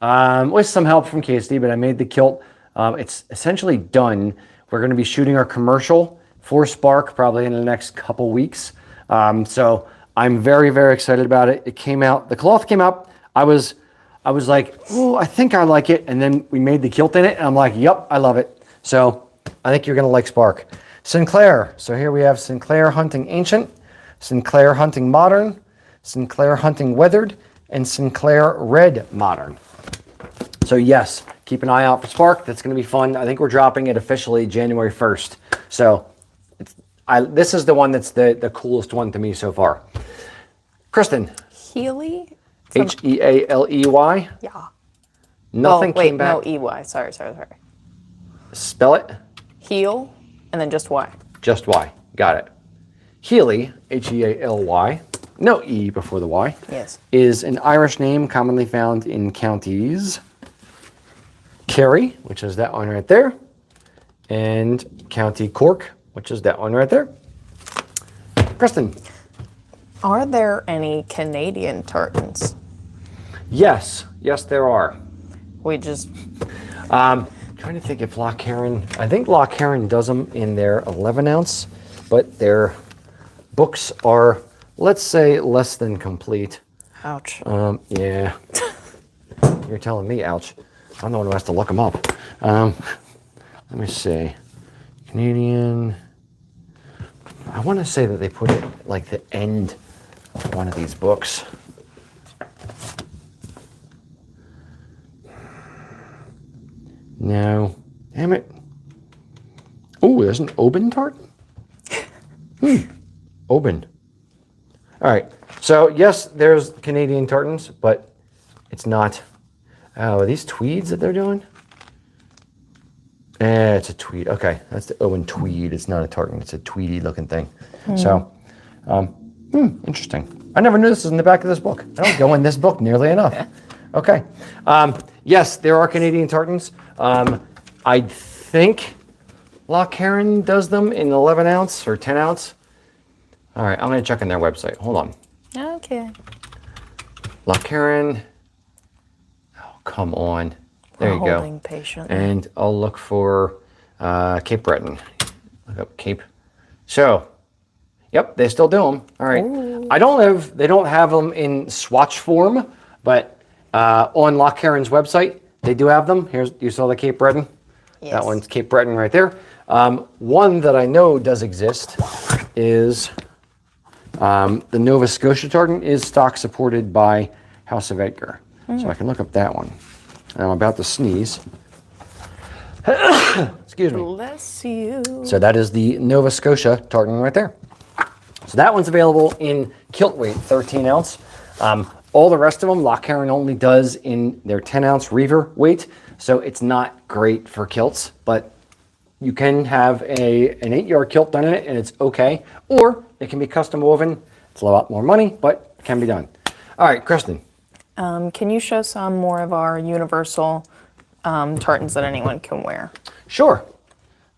with some help from Casey, but I made the kilt. It's essentially done. We're going to be shooting our commercial for Spark probably in the next couple weeks. So I'm very, very excited about it. It came out, the cloth came out. I was like, oh, I think I like it. And then we made the kilt in it, and I'm like, yep, I love it. So I think you're going to like Spark. Sinclair. So here we have Sinclair Hunting Ancient, Sinclair Hunting Modern, Sinclair Hunting Weathered, and Sinclair Red Modern. So yes, keep an eye out for Spark. That's going to be fun. I think we're dropping it officially January 1st. So this is the one that's the coolest one to me so far. Kristen. Healy? Healey? Yeah. Nothing came back. No, EY. Sorry. Spell it. Heel, and then just Y. Just Y. Got it. Healey, Healy, no E before the Y, yes, is an Irish name commonly found in counties Kerry, which is that one right there, and County Cork, which is that one right there. Kristen. Are there any Canadian tartans? Yes, there are. We just... Trying to think if Loch Heron, I think Loch Heron does them in their 11 ounce, but their books are, let's say, less than complete. Ouch. Yeah. You're telling me, ouch. I'm the one who has to look them up. Let me see. Canadian. I want to say that they put it like the end of one of these books. No. Damn it. Oh, there's an Oban tartan? Oban. All right. So, yes, there's Canadian tartans, but it's not. Oh, are these tweeds that they're doing? It's a tweed. Okay, that's the Oban tweed. It's not a tartan. It's a tweedy looking thing. So, interesting. I never knew this was in the back of this book. I don't go in this book nearly enough. Okay. Yes, there are Canadian tartans. I think Loch Heron does them in 11 ounce or 10 ounce. All right, I'm going to check on their website. Hold on. Okay. Loch Heron. Oh, come on. There you go. Holding patiently. And I'll look for Cape Breton. Look up Cape. So, yep, they still do them. All right. Ooh. They don't have them in swatch form, but on Loch Heron's website, they do have them. You saw the Cape Breton? Yes. That one's Cape Breton right there. One that I know does exist is the Nova Scotia tartan is stock supported by House of Edgar. So I can look up that one. And I'm about to sneeze. Excuse me. Bless you. So that is the Nova Scotia tartan right there. So that one's available in kilt weight, 13 ounce. All the rest of them, Loch Heron only does in their 10 ounce reaver weight. So it's not great for kilts, but you can have an 8-yard kilt done in it and it's okay. Or it can be custom woven. It's a lot more money, but it can be done. All right, Kristen. Can you show some more of our universal tartans that anyone can wear? Sure.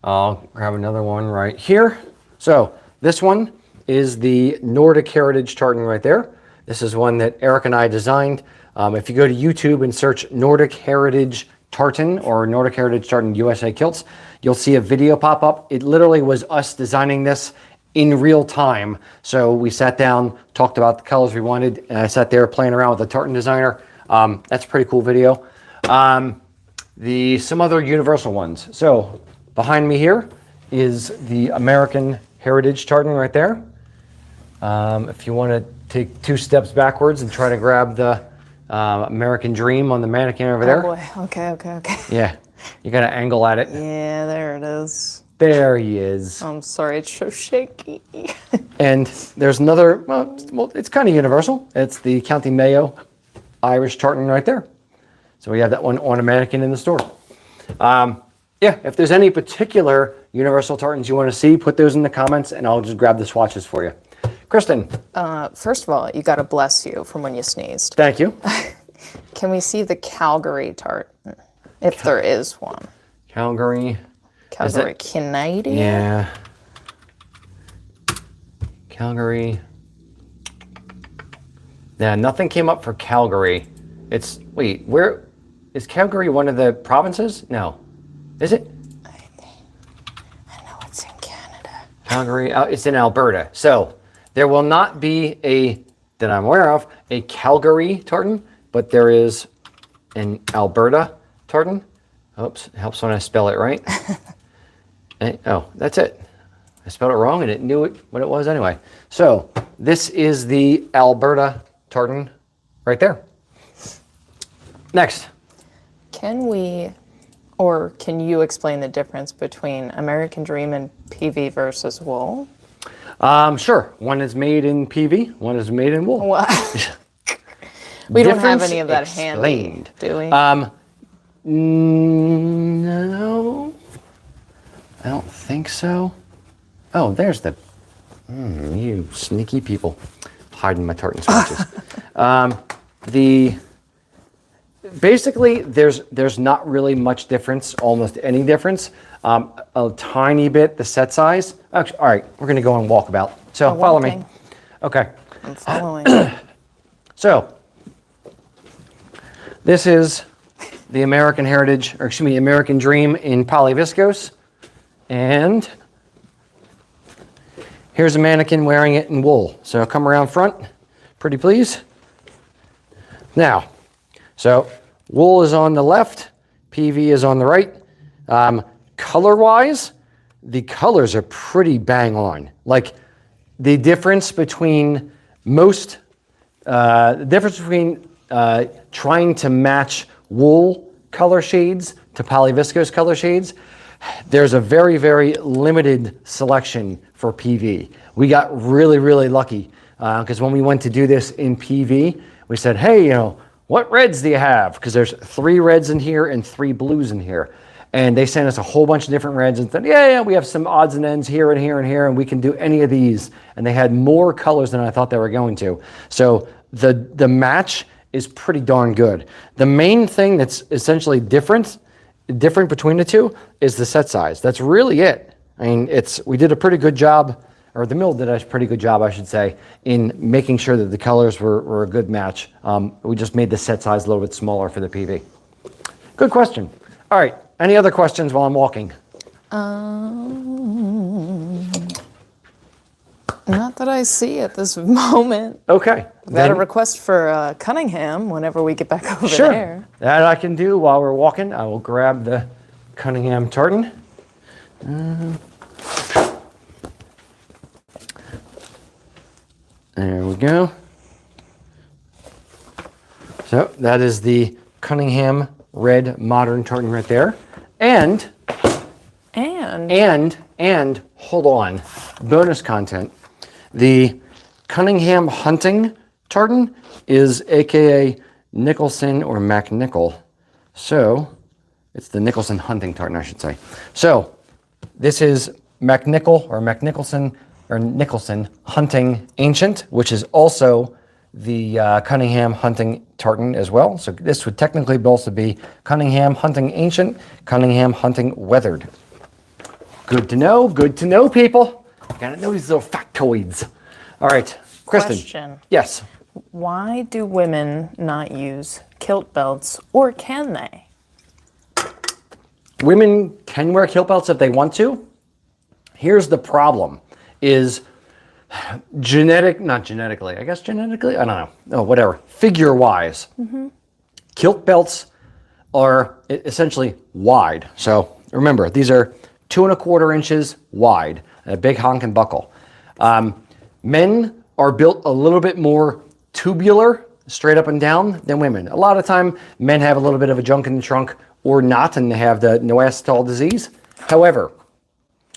I'll grab another one right here. So this one is the Nordic Heritage tartan right there. This is one that Eric and I designed. If you go to YouTube and search Nordic Heritage Tartan or Nordic Heritage Tartan USA Kilts, you'll see a video pop up. It literally was us designing this in real time. So we sat down, talked about the colors we wanted, and I sat there playing around with the tartan designer. That's a pretty cool video. Some other universal ones. So behind me here is the American Heritage tartan right there. If you want to take 2 steps backwards and try to grab the American Dream on the mannequin over there. Oh boy, okay. Yeah, you got to angle at it. Yeah, there it is. There he is. I'm sorry, it's so shaky. And there's another, well, it's kind of universal. It's the County Mayo Irish tartan right there. So we have that one on a mannequin in the store. Yeah, if there's any particular universal tartans you want to see, put those in the comments and I'll just grab the swatches for you. Kristen. First of all, you got to bless you from when you sneezed. Thank you. Can we see the Calgary tartan, if there is one? Calgary. Calgary, Canadian? Yeah. Calgary. Yeah, nothing came up for Calgary. It's, wait, where, is Calgary one of the provinces? No. Is it? I know it's in Canada. Calgary, it's in Alberta. So there will not be a, that I'm aware of, a Calgary tartan, but there is an Alberta tartan. Oops, it helps when I spell it right. Oh, that's it. I spelled it wrong and it knew what it was anyway. So this is the Alberta tartan right there. Next. Can we, or can you explain the difference between American Dream and PV versus wool? Sure. One is made in PV, one is made in wool. What? We don't have any of that explained. handy, do we? No. I don't think so. Oh, there's the, you sneaky people hiding my tartan swatches. Basically, there's not really much difference, almost any difference. A tiny bit, the set size. Actually, all right, we're gonna go on walkabout. So follow me. Okay. I'm following. So, this is the American Heritage, or excuse me, American Dream in polyviscose. And here's a mannequin wearing it in wool. So come around front, pretty please. Now, so wool is on the left, PV is on the right. Color-wise, the colors are pretty bang on. Like the difference between trying to match wool color shades to polyviscose color shades, there's a very, very limited selection for PV. We got really, really lucky because when we went to do this in PV, we said, hey, you know, what reds do you have? Because there's 3 reds in here and 3 blues in here. And they sent us a whole bunch of different reds and said, yeah, we have some odds and ends here and here and here, and we can do any of these. And they had more colors than I thought they were going to. So the match is pretty darn good. The main thing that's essentially different between the two is the set size. That's really it. I mean, we did a pretty good job, or the mill did a pretty good job, I should say, in making sure that the colors were a good match. We just made the set size a little bit smaller for the PV. Good question. All right, any other questions while I'm walking? Not that I see at this moment. Okay. We've got a request for Cunningham whenever we get back over Sure. there. That I can do while we're walking. I will grab the Cunningham tartan. There we go. So that is the Cunningham red modern tartan right there. And hold on, bonus content. The Cunningham hunting tartan is AKA Nicholson or MacNichol. So it's the Nicholson hunting tartan, I should say. So this is MacNichol or MacNicholson or Nicholson hunting ancient, which is also the Cunningham hunting tartan as well. So this would technically also be Cunningham hunting ancient, Cunningham hunting weathered. Good to know, people. Gotta know these little factoids. All right, Kristen. Question. Yes. Why do women not use kilt belts, or can they? Women can wear kilt belts if they want to. Here's the problem, is not genetically, I guess genetically, I don't know. Oh, whatever. Figure-wise, kilt belts are essentially wide. So remember, these are 2 1/4 inches wide, a big honkin' buckle. Men are built a little bit more tubular, straight up and down, than women. A lot of time, men have a little bit of a junk in the trunk or not, and they have the Neanderthal disease. However,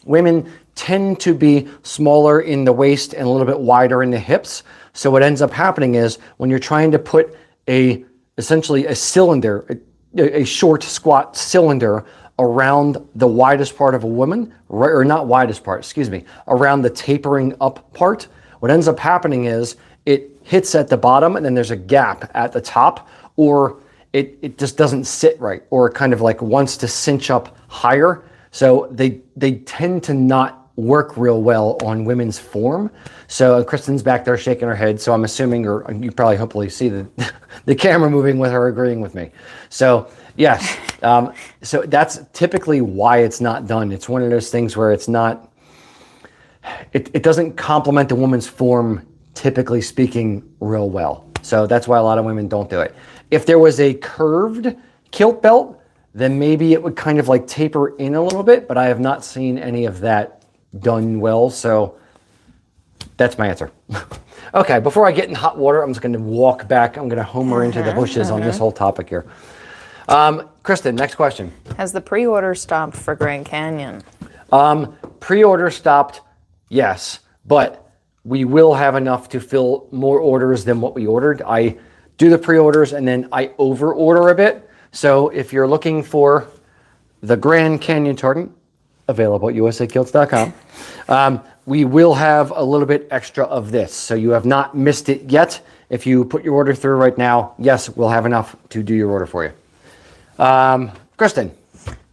women tend to be smaller in the waist and a little bit wider in the hips. So what ends up happening is when you're trying to put essentially a cylinder, a short squat cylinder around the widest part of a woman, or not widest part, excuse me, around the tapering up part, what ends up happening is it hits at the bottom and then there's a gap at the top, or it just doesn't sit right, or kind of like wants to cinch up higher. So they tend to not work real well on women's form. So Kristen's back there shaking her head. So I'm assuming, or you probably hopefully see the camera moving with her, agreeing with me. So yes, so that's typically why it's not done. It's one of those things where it's not, it doesn't complement the woman's form, typically speaking, real well. So that's why a lot of women don't do it. If there was a curved kilt belt, then maybe it would kind of like taper in a little bit, but I have not seen any of that done well. So that's my answer. Okay, before I get in hot water, I'm just going to walk back. I'm going to homer into the bushes on this whole topic here. Kristen, next question. Has the pre-order stopped for Grand Canyon? Pre-order stopped, yes, but we will have enough to fill more orders than what we ordered. I do the pre-orders and then I over-order a bit. So if you're looking for the Grand Canyon tartan, available at usakilts.com, we will have a little bit extra of this. So you have not missed it yet. If you put your order through right now, yes, we'll have enough to do your order for you. Kristen.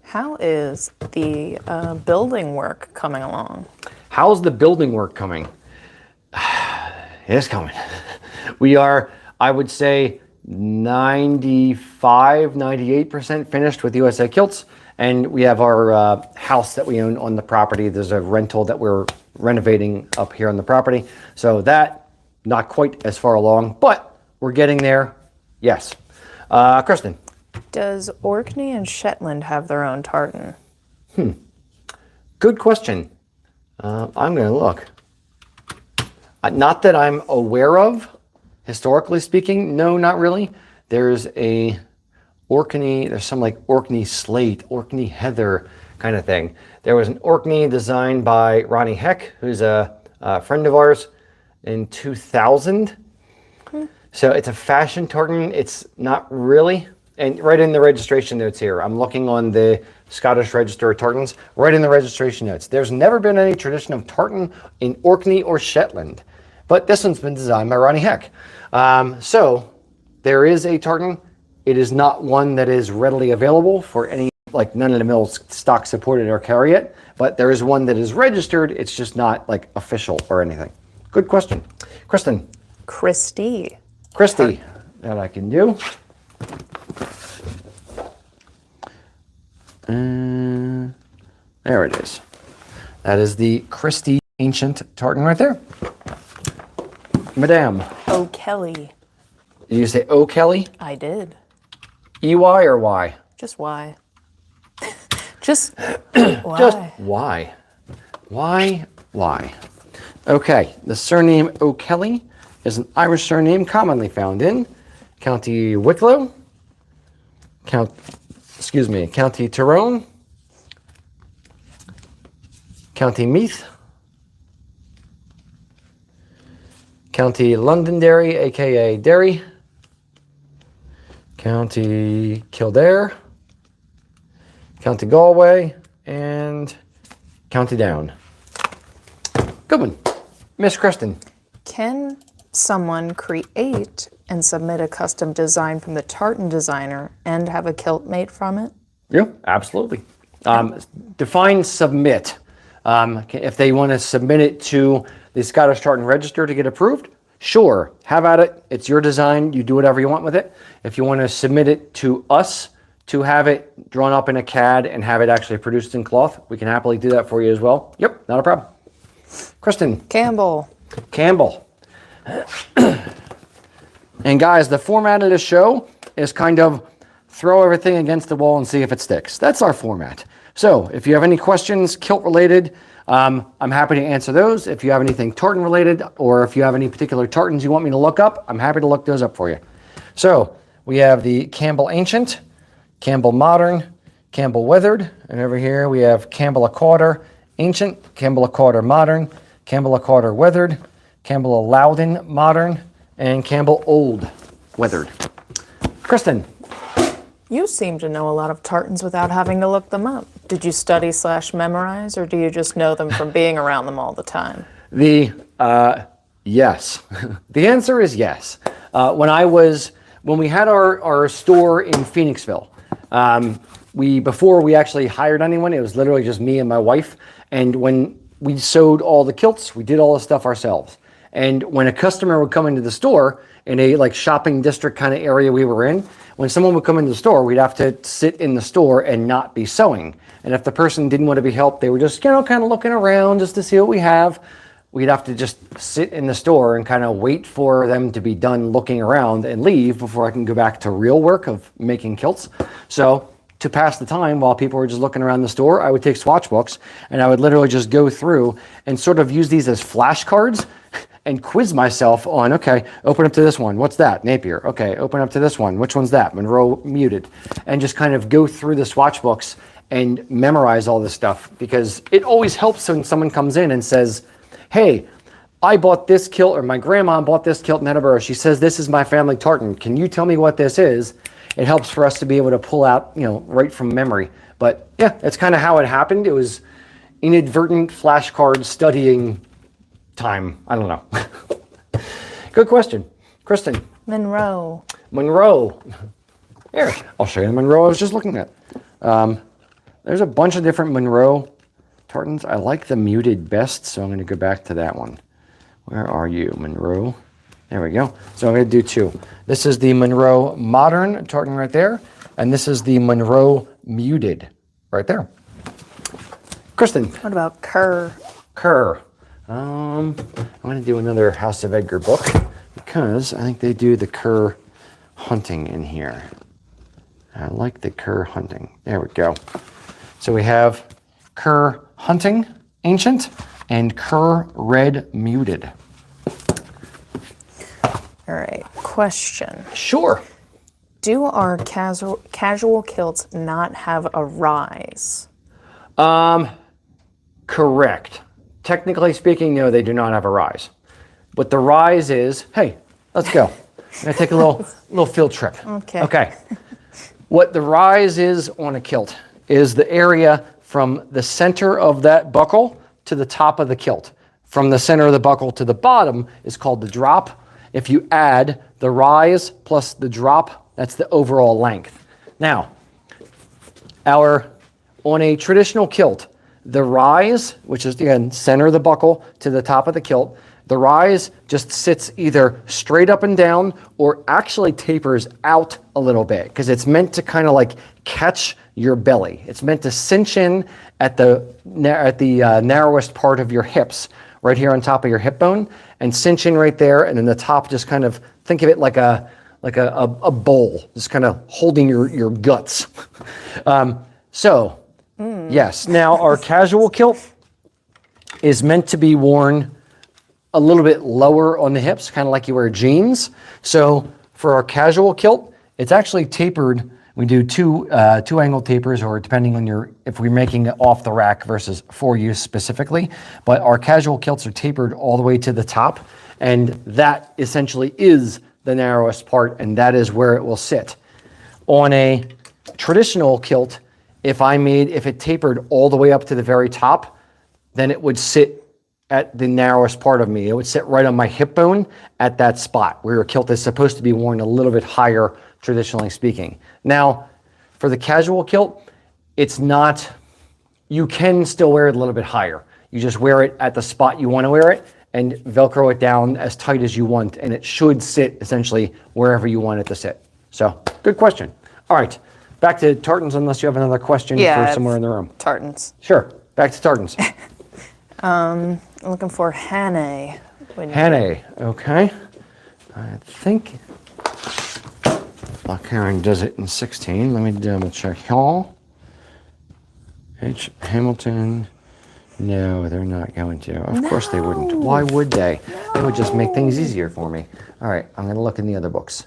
How is the building work coming along? How's the building work coming? It's coming. We are, I would say, 95, 98% finished with USA Kilts. And we have our house that we own on the property. There's a rental that we're renovating up here on the property. So that, not quite as far along, but we're getting there. Yes. Kristen. Does Orkney and Shetland have their own tartan? Good question. I'm going to look. Not that I'm aware of, historically speaking. No, not really. There's a Orkney, there's some like Orkney slate, Orkney heather kind of thing. There was an Orkney designed by Ronnie Heck, who's a friend of ours, in 2000. So it's a fashion tartan. It's not really, and right in the registration notes here, I'm looking on the Scottish Register of Tartans, right in the registration notes. There's never been any tradition of tartan in Orkney or Shetland, but this one's been designed by Ronnie Heck. So there is a tartan. It is not one that is readily available for any, like none of the mills stock supported or carry it, but there is one that is registered. It's just not like official or anything. Good question. Kristen. Christy. That I can do. There it is. That is the Christy ancient tartan right there. Madame. O'Kelly. Did you say O'Kelly? I did. EY or Y? Just why? Just why? Just why? Why? Okay, the surname O'Kelly is an Irish surname commonly found in County Wicklow, County Tyrone, County Meath, County Londonderry, aka Derry, County Kildare, County Galway, and County Down. Good one. Miss Kristen. Can someone create and submit a custom design from the tartan designer and have a kilt made from it? Yeah, absolutely. Define submit. If they want to submit it to the Scottish Tartan Register to get approved, sure, have at it. It's your design. You do whatever you want with it. If you want to submit it to us to have it drawn up in a CAD and have it actually produced in cloth, we can happily do that for you as well. Yep, not a problem. Kristen. Campbell. And guys, the format of this show is kind of throw everything against the wall and see if it sticks. That's our format. So if you have any questions, kilt related, I'm happy to answer those. If you have anything tartan related, or if you have any particular tartans you want me to look up, I'm happy to look those up for you. So we have the Campbell Ancient, Campbell Modern, Campbell Weathered, and over here we have Campbell a Quarter Ancient, Campbell Carter Modern, Campbell Carter Weathered, Campbell Loudon Modern, and Campbell Old Weathered. Kristen. You seem to know a lot of tartans without having to look them up. Did you study / memorize, or do you just know them from being around them all the time? Yes. The answer is yes. When we had our store in Phoenixville, before we actually hired anyone, it was literally just me and my wife. And when we sewed all the kilts, we did all the stuff ourselves. And when a customer would come into the store in a like shopping district kind of area we were in, when someone would come into the store, we'd have to sit in the store and not be sewing. And if the person didn't want to be helped, they were just, kind of looking around just to see what we have. We'd have to just sit in the store and kind of wait for them to be done looking around and leave before I can go back to real work of making kilts. So to pass the time while people were just looking around the store, I would take swatch books and I would literally just go through and sort of use these as flashcards and quiz myself on, okay, open up to this one. What's that? Napier. Okay, open up to this one. Which one's that? Monroe muted. And just kind of go through the swatch books and memorize all this stuff, because it always helps when someone comes in and says, hey, I bought this kilt, or my grandma bought this kilt in Edinburgh. She says this is my family tartan. Can you tell me what this is? It helps for us to be able to pull out, right from memory. But yeah, that's kind of how it happened. It was inadvertent flashcard studying time. I don't know. Good question. Kristen. Monroe. Here, I'll show you the Monroe I was just looking at. There's a bunch of different Monroe tartans. I like the muted best, so I'm going to go back to that one. Where are you, Monroe? There we go. So I'm going to do two. This is the Monroe Modern tartan right there, and this is the Monroe Muted right there. Kristen. What about Kerr? I'm going to do another House of Edgar book, because I think they do the Kerr hunting in here. I like the Kerr hunting. There we go. So we have Kerr Hunting Ancient and Kerr Red Muted. All right, question. Sure. Do our casual kilts not have a rise? Correct. Technically speaking, no, they do not have a rise. But the rise is, hey, let's go. I'm going to take a little field trip. Okay. What the rise is on a kilt is the area from the center of that buckle to the top of the kilt. From the center of the buckle to the bottom is called the drop. If you add the rise plus the drop, that's the overall length. Now, on a traditional kilt, the rise, which is again center of the buckle to the top of the kilt, the rise just sits either straight up and down or actually tapers out a little bit, because it's meant to kind of like catch your belly. It's meant to cinch in at the narrowest part of your hips, right here on top of your hip bone, and cinch in right there, and then the top just kind of, think of it like a bowl, just kind of holding your guts. Yes. Now, our casual kilt is meant to be worn a little bit lower on the hips, kind of like you wear jeans. So for our casual kilt, it's actually tapered. We do two angle tapers, or depending on if we're making it off the rack versus for use specifically. But our casual kilts are tapered all the way to the top, and that essentially is the narrowest part, and that is where it will sit. On a traditional kilt, if it tapered all the way up to the very top, then it would sit at the narrowest part of me. It would sit right on my hip bone at that spot where your kilt is supposed to be worn a little bit higher, traditionally speaking. Now, for the casual kilt, it's not, you can still wear it a little bit higher. You just wear it at the spot you want to wear it and Velcro it down as tight as you want, and it should sit essentially wherever you want it to sit. So, good question. All right. Back to tartans, unless you have another question for somewhere in the room. Tartans. Sure. Back to tartans. I'm looking for Hannay. Hannay. Okay. I think Karen does it in 16. Let me double check. Hall. H. Hamilton. No, they're not going to. Of course they wouldn't. Why would they? They would just make things easier for me. All right. I'm going to look in the other books.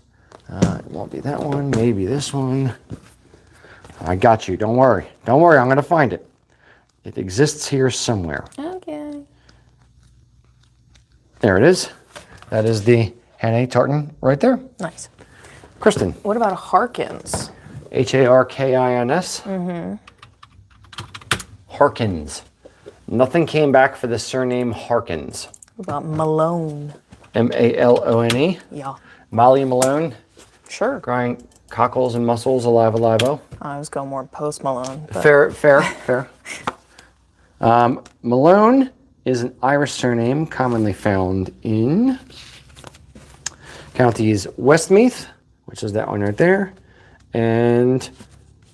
It won't be that one. Maybe this one. I got you. Don't worry. Don't worry. I'm going to find it. It exists here somewhere. Okay. There it is. That is the Hannah tartan right there. Nice. Kristen. What about Harkins? Harkins. Harkins. Nothing came back for the surname Harkins. What about Malone? Malone. Yeah. Molly Malone. Sure. Crying cockles and mussels, alive-o. I was going more Post Malone. But... Fair. Malone is an Irish surname commonly found in counties Westmeath, which is that one right there, and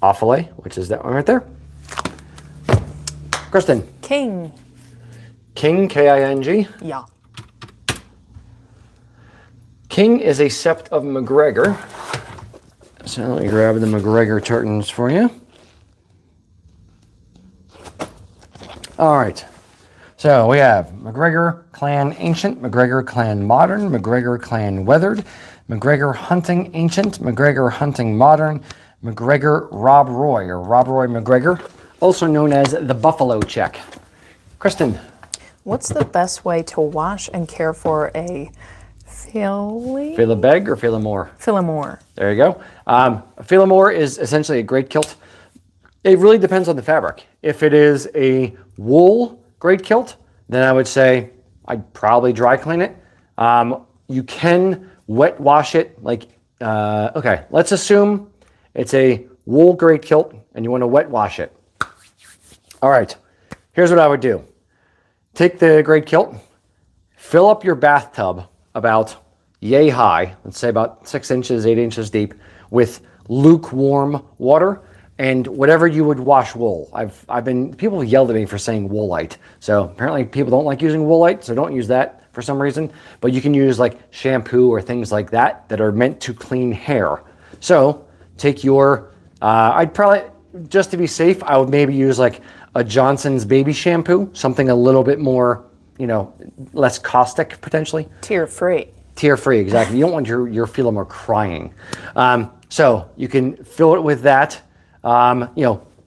Offaly, which is that one right there. Kristen. King. King, K-I-N-G. Yeah. King is a sept of McGregor. So let me grab the McGregor tartans for you. All right. So we have McGregor Clan Ancient, McGregor Clan Modern, McGregor Clan Weathered, McGregor Hunting Ancient, McGregor Hunting Modern, McGregor Rob Roy McGregor, also known as the Buffalo Check. Kristen. What's the best way to wash and care for a Philabeg or Philamore? Philamore. There you go. A Philamore is essentially a great kilt. It really depends on the fabric. If it is a wool great kilt, then I would say I'd probably dry clean it. You can wet wash it. Okay, let's assume it's a wool great kilt and you want to wet wash it. All right, here's what I would do. Take the great kilt, fill up your bathtub about yay high, let's say about 6 inches, 8 inches deep, with lukewarm water and whatever you would wash wool. People have yelled at me for saying woolite. So apparently people don't like using woolite, so don't use that for some reason. But you can use like shampoo or things like that that are meant to clean hair. So take your, I'd probably, just to be safe, I would maybe use like a Johnson's baby shampoo, something a little bit more, less caustic potentially. Tear-free. Tear-free, exactly. You don't want your Philamore crying. So you can fill it with that, and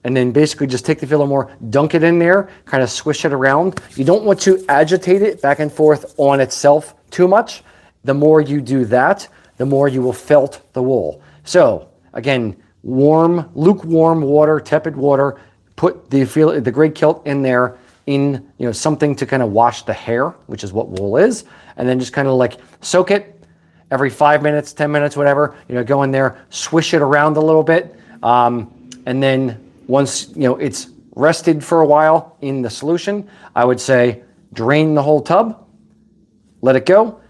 then basically just take the Philamore, dunk it in there, kind of swish it around. You don't want to agitate it back and forth on itself too much. The more you do that, the more you will felt the wool. So again, lukewarm water, tepid water, put the great kilt in there in something to kind of wash the hair, which is what wool is, and then just kind of like soak it every 5 minutes, 10 minutes, whatever. Go in there, swish it around a little bit, and then once it's rested for a while in the solution, I would say drain the whole tub, let it go.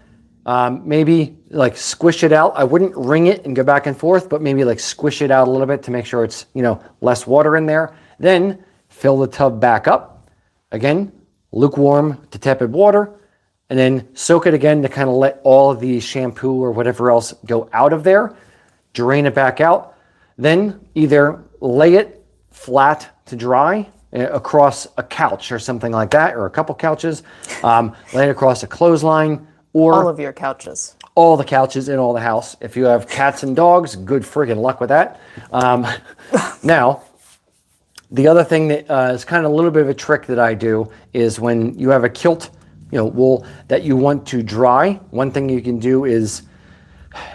Maybe like squish it out. I wouldn't wring it and go back and forth, but maybe like squish it out a little bit to make sure it's less water in there. Then fill the tub back up. Again, lukewarm to tepid water, and then soak it again to kind of let all of the shampoo or whatever else go out of there. Drain it back out. Then either lay it flat to dry across a couch or something like that, or a couple couches. Lay it across a clothesline, or all of your couches. All the couches in all the house. If you have cats and dogs, good friggin' luck with that. Now, the other thing that is kind of a little bit of a trick that I do is when you have a kilt, wool that you want to dry, one thing you can do is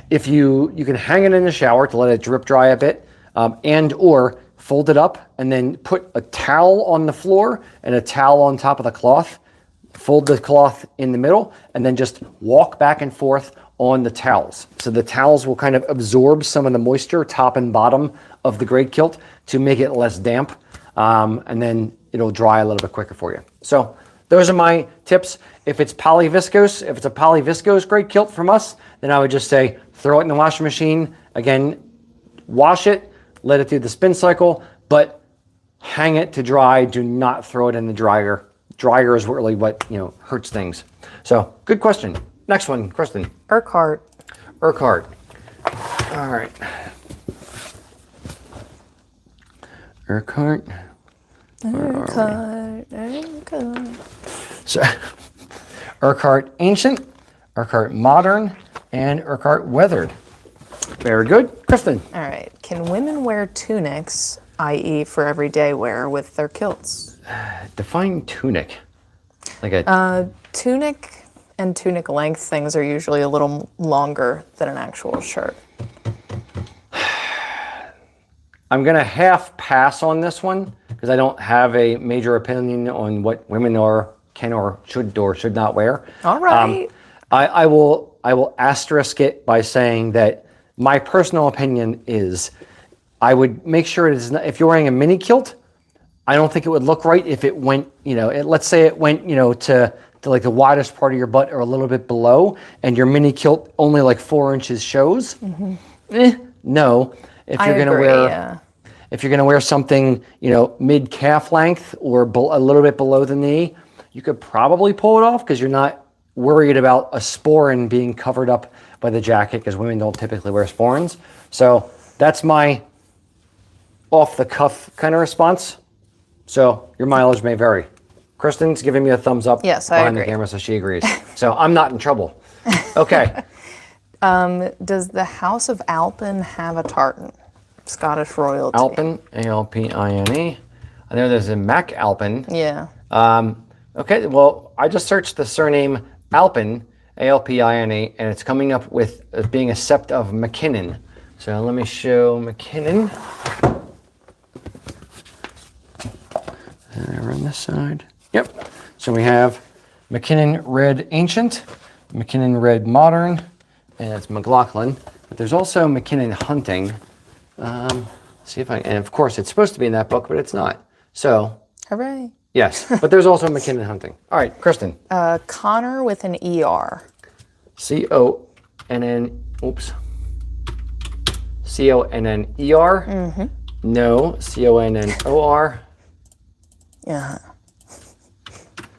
if you can hang it in the shower to let it drip dry a bit, and or fold it up and then put a towel on the floor and a towel on top of the cloth, fold the cloth in the middle, and then just walk back and forth on the towels. So the towels will kind of absorb some of the moisture top and bottom of the great kilt to make it less damp, and then it'll dry a little bit quicker for you. So those are my tips. If it's a polyviscose great kilt from us, then I would just say throw it in the washing machine. Again, wash it, let it do the spin cycle, but hang it to dry. Do not throw it in the dryer. Dryer is really what hurts things. So good question. Next one, Kristen. Urquhart. All right. Urquhart. So, Urquhart Ancient, Urquhart Modern, and Urquhart Weathered. Very good. Kristen. All right. Can women wear tunics i.e. for everyday wear with their kilts? Define tunic. Like a Tunic and tunic length things are usually a little longer than an actual shirt. I'm going to half pass on this one because I don't have a major opinion on what women can or should not wear. All right. I will asterisk it by saying that my personal opinion is I would make sure it is not, if you're wearing a mini kilt, I don't think it would look right if it went, let's say it went, to like the widest part of your butt or a little bit below, and your mini kilt only like 4 inches shows. No. If you're going to wear, if you're going to wear something, mid calf length or a little bit below the knee, you could probably pull it off because you're not worried about a sporran being covered up by the jacket because women don't typically wear sporrans. So that's my off the cuff kind of response. So your mileage may vary. Kristen's giving me a thumbs up behind the camera, so she agrees. So I'm not in trouble. Okay. Does the House of Alpin have a tartan? Scottish royalty. Alpin, A-L-P-I-N-E. I know there's a Mac Alpin. Yeah. Okay, well, I just searched the surname Alpin, A-L-P-I-N-E, and it's coming up with being a sept of McKinnon. So let me show McKinnon. Over on this side. Yep. So we have McKinnon Red Ancient, McKinnon Red Modern, and it's McLaughlin. But there's also McKinnon Hunting. See if and of course it's supposed to be in that book, but it's not. So. Hooray. Yes, but there's also McKinnon Hunting. All right, Kristen. Connor with an E-R. C-O-N-N, oops. C-O-N-N-E-R? Mm-hmm. No, C-O-N-N-O-R. Yeah.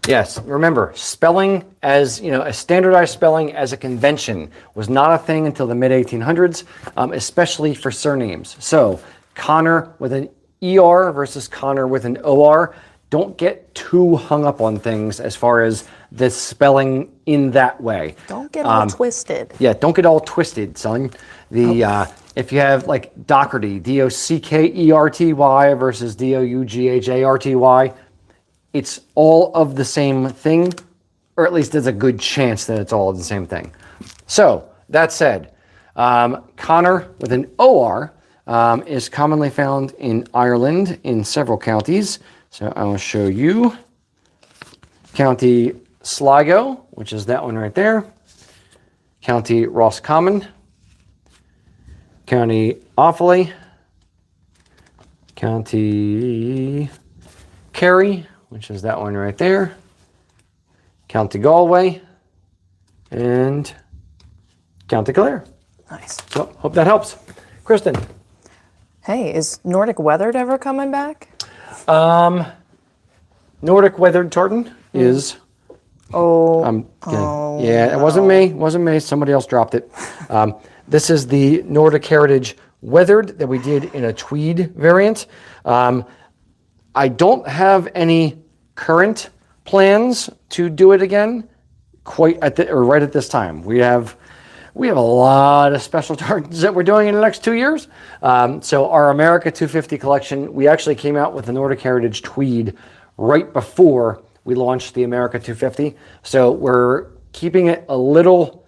Yes, remember, spelling as, a standardized spelling as a convention was not a thing until the mid-1800s, especially for surnames. So, Connor with an E-R versus Connor with an O-R. Don't get too hung up on things as far as the spelling in that way. Don't get all twisted. Yeah, don't get all twisted, son. If you have like Dougherty, D-O-C-K-E-R-T-Y versus D-O-U-G-H-A-R-T-Y, it's all of the same thing, or at least there's a good chance that it's all of the same thing. So, that said, Connor with an O-R is commonly found in Ireland in several counties. So I will show you County Sligo, which is that one right there. County Roscommon. County Offaly. County Kerry, which is that one right there. County Galway. And County Clare. Nice. So hope that helps. Kristen. Hey, is Nordic Weathered ever coming back? Nordic Weathered Tartan is. Yeah, it wasn't me. It wasn't me. Somebody else dropped it. This is the Nordic Heritage Weathered that we did in a tweed variant. I don't have any current plans to do it again right at this time. We have a lot of special tartans that we're doing in the next 2 years. So our America 250 collection, we actually came out with the Nordic Heritage Tweed right before we launched the America 250. So we're keeping it a little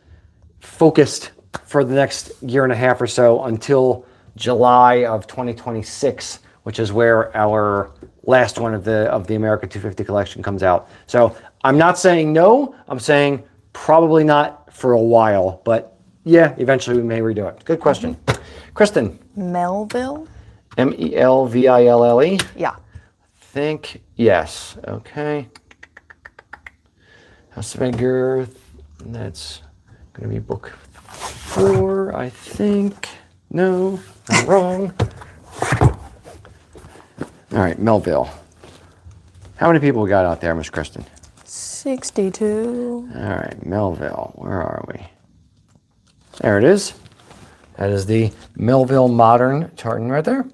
focused for the next year and a half or so until July of 2026, which is where our last one of the America 250 collection comes out. So I'm not saying no, I'm saying probably not for a while, but yeah, eventually we may redo it. Good question. Kristen. Melville? M-E-L-V-I-L-L-E? Yeah. Think yes. Okay. House of Edgar. That's going to be book 4, I think. No, I'm wrong. All right, Melville. How many people we got out there, Miss Kristen? 62. All right, Melville. Where are we? There it is. That is the Melville Modern Tartan right there.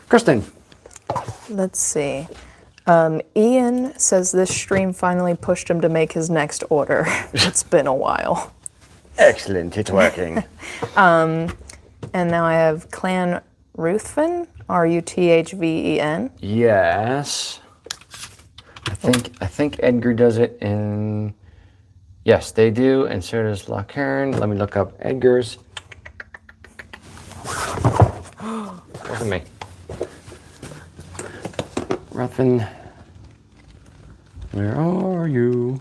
Kristen. Let's see. Ian says this stream finally pushed him to make his next order. It's been a while. Excellent, it's working. And now I have Clan Ruthven. Ruthven. Yes. I think Edgar does it in. Yes, they do, and so does Lockern. Let me look up Edgar's. Wasn't me. Ruthven, where are you?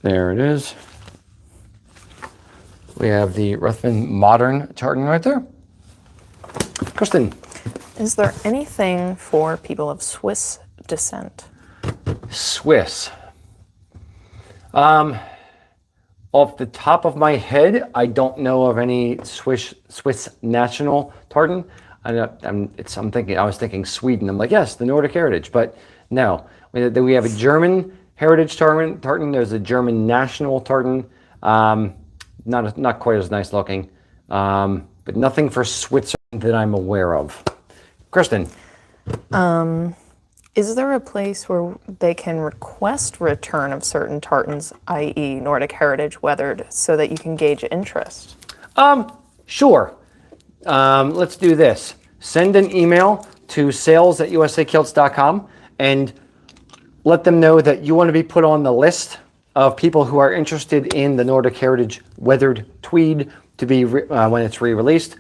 There it is. We have the Ruthven Modern Tartan right there. Kristen. Is there anything for people of Swiss descent? Swiss. Off the top of my head, I don't know of any Swiss national tartan. I was thinking Sweden. I'm like, yes, the Nordic heritage, but no. We have a German heritage tartan. There's a German national tartan. Not quite as nice looking, but nothing for Switzerland that I'm aware of. Kristen. Is there a place where they can request return of certain tartans, i.e. Nordic heritage weathered, so that you can gauge interest? Sure. Let's do this. Send an email to sales@usakilts.com and let them know that you want to be put on the list of people who are interested in the Nordic heritage weathered tweed to be when it's re-released.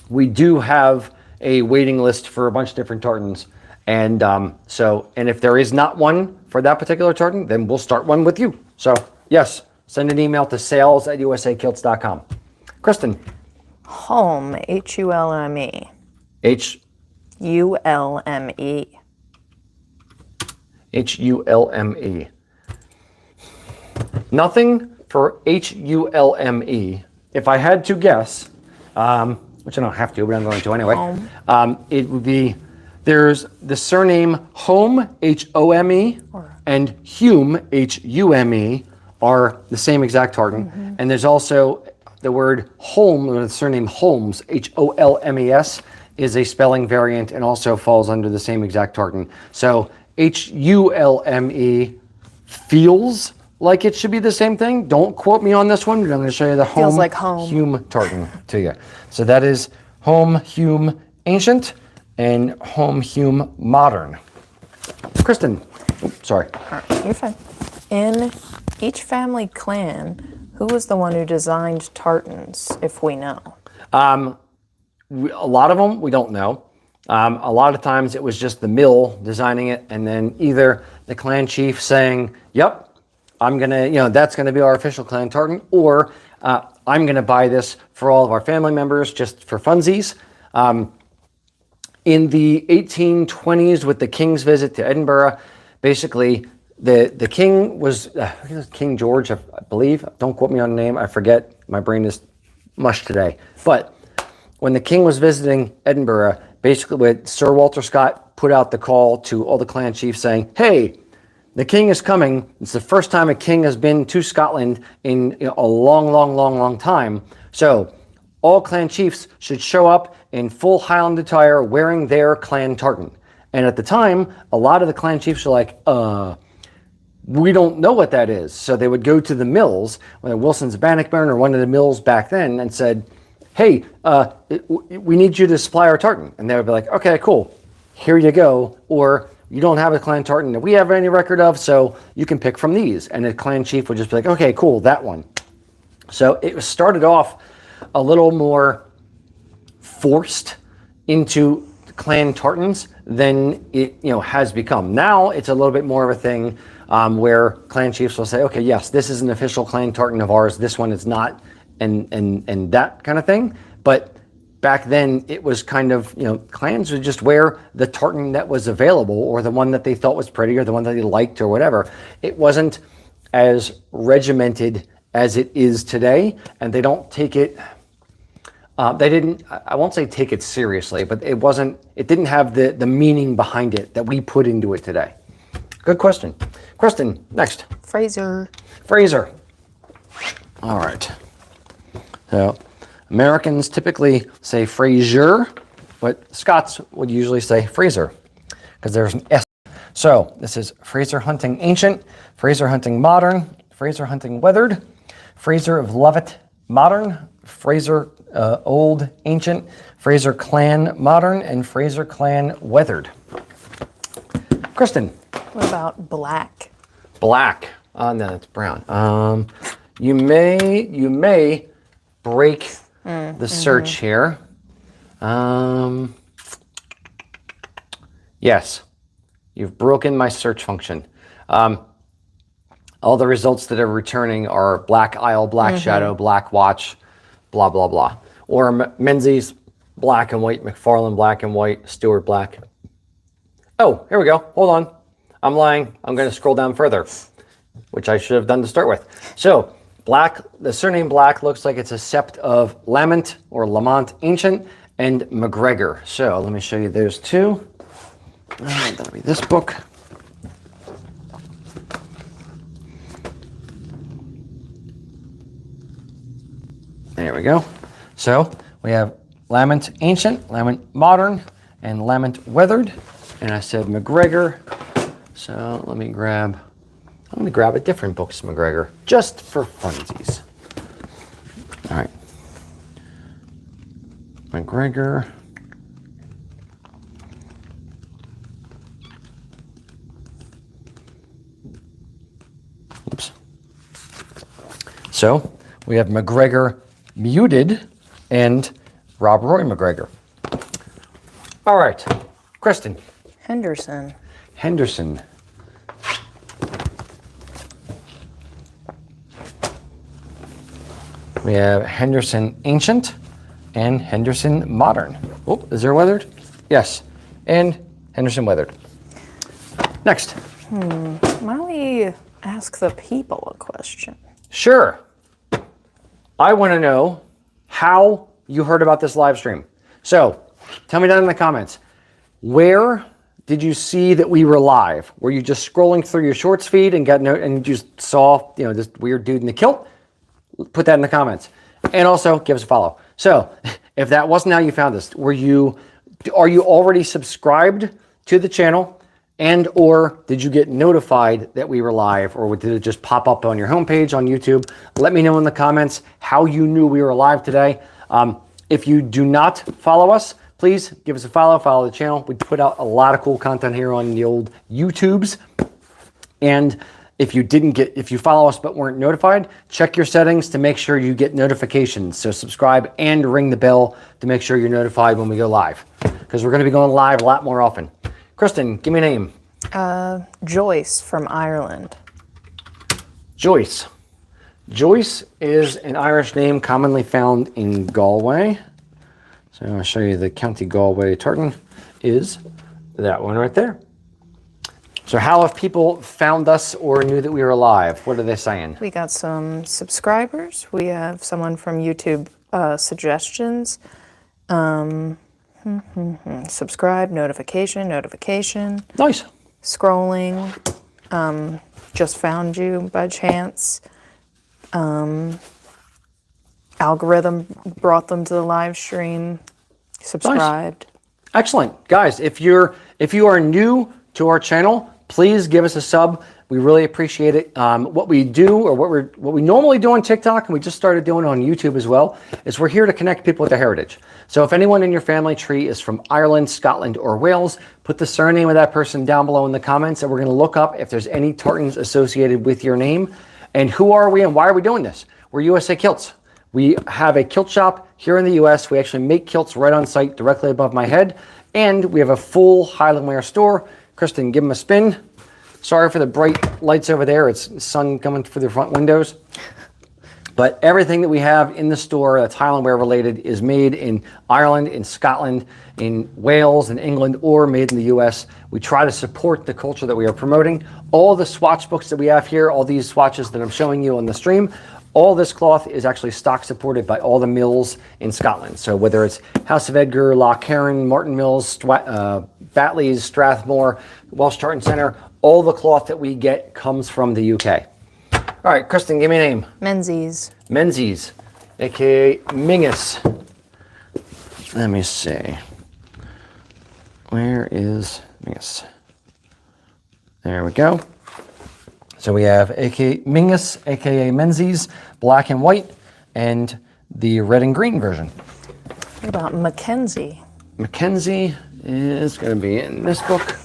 We do have a waiting list for a bunch of different tartans. And and if there is not one for that particular tartan, then we'll start one with you. So yes, send an email to sales@usakilts.com. Kristen. Hulme, Hulme. Hulme. Hulme. Nothing for Hulme. If I had to guess, which I don't have to, but I'm going to anyway, it would be, there's the surname Home, Home, and Hume, Hume, are the same exact tartan. Mm-hmm. And there's also the word Holm, the surname Holmes, Holmes, is a spelling variant and also falls under the same exact tartan. So Hulme feels like it should be the same thing. Don't quote me on this one, but I'm going to show you the Home, like home. Hume tartan to you. So that is Home Hume Ancient and Home Hume Modern. Kristen. Oops, sorry. All right, you're fine. In each family clan, who was the one who designed tartans, if we know? A lot of them we don't know. A lot of times it was just the mill designing it, and then either the clan chief saying, yep, I'm gonna, that's gonna be our official clan tartan, or I'm gonna buy this for all of our family members just for funsies. In the 1820s, with the king's visit to Edinburgh, basically the king was King George, I believe. Don't quote me on the name. I forget. My brain is mush today. But when the king was visiting Edinburgh, basically what Sir Walter Scott put out the call to all the clan chiefs saying, hey, the king is coming. It's the first time a king has been to Scotland in a long time. So all clan chiefs should show up in full Highland attire wearing their clan tartan. And at the time, a lot of the clan chiefs are like, we don't know what that is. So they would go to the mills, whether Wilson's Bannockburn or one of the mills back then, and said, hey, we need you to supply our tartan. And they would be like, okay, cool, here you go. Or you don't have a clan tartan that we have any record of, so you can pick from these. And the clan chief would just be like, okay, cool, that one. So it started off a little more forced into clan tartans than it has become. Now it's a little bit more of a thing where clan chiefs will say, okay, yes, this is an official clan tartan of ours, this one is not, and that kind of thing. But back then it was kind of, clans would just wear the tartan that was available, or the one that they thought was pretty, or the one that they liked, or whatever. It wasn't as regimented as it is today, and they don't take it, I won't say take it seriously, but it didn't have the meaning behind it that we put into it today. Good question. Kristen, next. Fraser. All right. So Americans typically say Fraser, but Scots would usually say Fraser because there's an S. So this is Fraser Hunting Ancient, Fraser Hunting Modern, Fraser Hunting Weathered, Fraser of Lovat Modern, Fraser Old Ancient, Fraser Clan Modern, and Fraser Clan Weathered. Kristen. What about black? Black. No, that's brown. You may break the search here. Yes, you've broken my search function. All the results that are returning are black isle, black shadow, black watch, blah, blah, blah. Or Menzies, black and white, McFarlane, black and white, Stewart, black. Oh, here we go. Hold on. I'm lying. I'm going to scroll down further, which I should have done to start with. So, black, the surname Black looks like it's a sept of Lament or Lamont Ancient and McGregor. So, let me show you those two. That'll be this book. There we go. So, we have Lament Ancient, Lament Modern, and Lament Weathered. And I said McGregor. So let me grab, I'm going to grab a different book, McGregor, just for funsies. All right. McGregor. Oops. So we have McGregor Muted and Rob Roy McGregor. All right. Kristen. Henderson. Henderson. We have Henderson Ancient and Henderson Modern. Oh, is there Weathered? Yes. And Henderson Weathered. Next. Why don't we ask the people a question? Sure. I want to know how you heard about this live stream. So, tell me down in the comments. Where did you see that we were live? Were you just scrolling through your shorts feed and and you just saw, this weird dude in the kilt? Put that in the comments. And also give us a follow. So, if that wasn't how you found us, are you already subscribed to the channel? And or did you get notified that we were live, or did it just pop up on your homepage on YouTube? Let me know in the comments how you knew we were live today. If you do not follow us, please give us a follow the channel. We put out a lot of cool content here on the old YouTubes. And if you follow us but weren't notified, check your settings to make sure you get notifications. So subscribe and ring the bell to make sure you're notified when we go live, because we're going to be going live a lot more often. Kristen, give me a name. Joyce from Ireland. Joyce. Joyce is an Irish name commonly found in Galway. So I'll show you the County Galway tartan is that one right there. So how have people found us or knew that we were live? What are they saying? We got some subscribers. We have someone from YouTube suggestions. Subscribe, notification. Nice. Scrolling. Just found you by chance. Algorithm brought them to the live stream. Subscribed. Nice. Excellent. Guys, if you are new to our channel, please give us a sub. We really appreciate it. What we do, or what we normally do on TikTok, and we just started doing on YouTube as well, is we're here to connect people with their heritage. So if anyone in your family tree is from Ireland, Scotland, or Wales, put the surname of that person down below in the comments, and we're going to look up if there's any tartans associated with your name. And who are we and why are we doing this? We're USA Kilts. We have a kilt shop here in the US. We actually make kilts right on site directly above my head. And we have a full Highland wear store. Kristen, give them a spin. Sorry for the bright lights over there. It's sun coming through the front windows. But everything that we have in the store that's Highland wear related is made in Ireland, in Scotland, in Wales, in England, or made in the US. We try to support the culture that we are promoting. All the swatch books that we have here, all these swatches that I'm showing you on the stream, all this cloth is actually stock supported by all the mills in Scotland. So whether it's House of Edgar, Loch Heron, Martin Mills, Batley's, Strathmore, Welsh Tartan Centre, all the cloth that we get comes from the UK. All right, Kristen, give me a name. Menzies. Menzies, aka Mingus. Let me see. Where is Mingus? There we go. So we have aka Mingus, aka Menzies, black and white, and the red and green version. What about Mackenzie? Mackenzie is going to be in this book.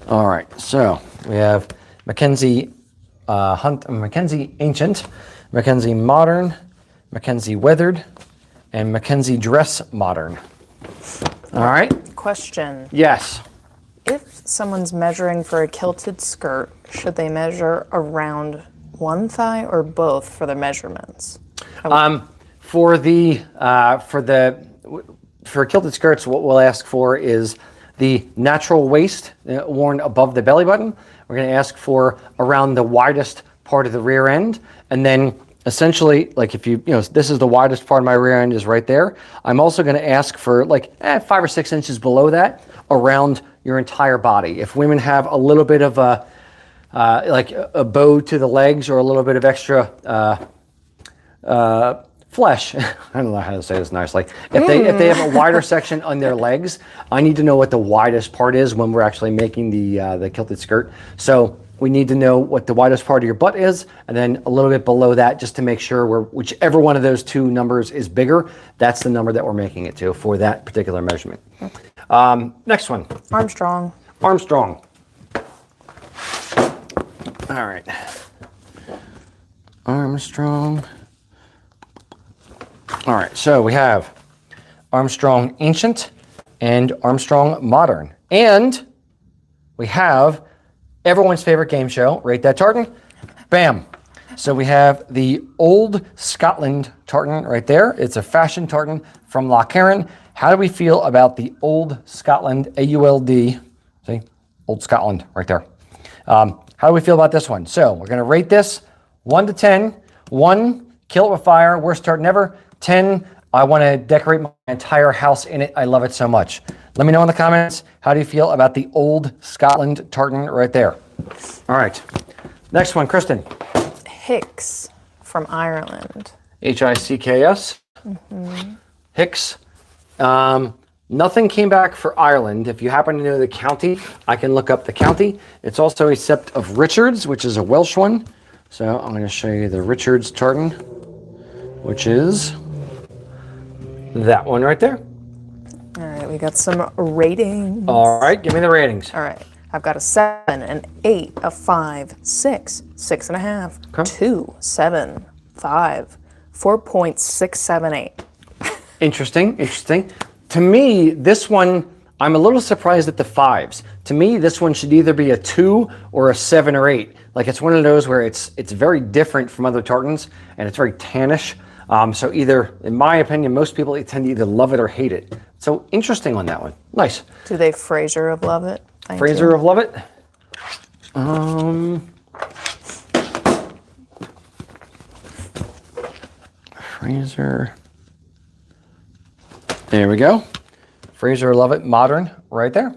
All right, so we have Mackenzie Mackenzie Ancient, Mackenzie Modern, Mackenzie Weathered, and Mackenzie Dress Modern. All right. Question. Yes. If someone's measuring for a kilted skirt, should they measure around one thigh or both for the measurements? For kilted skirts, what we'll ask for is the natural waist worn above the belly button. We're going to ask for around the widest part of the rear end, and then essentially, like if this is the widest part of my rear end is right there. I'm also going to ask for like 5 or 6 inches below that around your entire body. If women have a little bit of a like a bow to the legs or a little bit of extra flesh, I don't know how to say this nicely. If they have a wider section on their legs, I need to know what the widest part is when we're actually making the kilted skirt. So we need to know what the widest part of your butt is, and then a little bit below that, just to make sure whichever one of those two numbers is bigger, that's the number that we're making it to for that particular measurement. Next one. Armstrong. Armstrong. All right. Armstrong. All right, so we have Armstrong Ancient and Armstrong Modern. And we have everyone's favorite game show, Rate That Tartan. Bam. So we have the Old Scotland tartan right there. It's a fashion tartan from Loch Erin. How do we feel about the Old Scotland, AULD? See, Old Scotland right there. How do we feel about this one? So we're going to rate this 1 to 10. 1, kill it with fire, worst tartan ever. 10, I want to decorate my entire house in it. I love it so much. Let me know in the comments, how do you feel about the Old Scotland tartan right there? All right. Next one, Kristen. Hicks from Ireland. Hicks. Hicks. Nothing came back for Ireland. If you happen to know the county, I can look up the county. It's also a sept of Richards, which is a Welsh one. So I'm going to show you the Richards tartan, which is that one right there. All right, we got some ratings. All right, give me the ratings. All right, I've got a 7, an 8, a 5, 6, 6.5, Okay. 2, 7, 5, 4.678. Interesting. To me, this one, I'm a little surprised at the 5s. To me, this one should either be a 2 or a 7 or 8. Like, it's one of those where it's very different from other tartans, and it's very tannish. So either, in my opinion, most people tend to either love it or hate it. So interesting on that one. Nice. Do they Fraser of Love It? Fraser of Love It. Fraser. There we go. Fraser Love It Modern right there.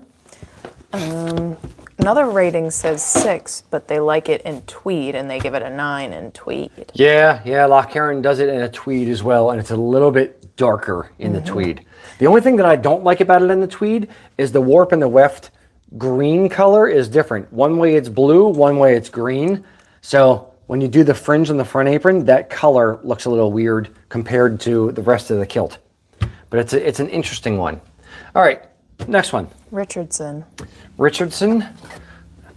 Another rating says 6, but they like it in tweed, and they give it a 9 in tweed. Yeah, Loch Erin does it in a tweed as well, and it's a little bit darker in the tweed. The only thing that I don't like about it in the tweed is the warp and the weft green color is different. One way it's blue, one way it's green. So when you do the fringe on the front apron, that color looks a little weird compared to the rest of the kilt. But it's an interesting one. All right, next one. Richardson.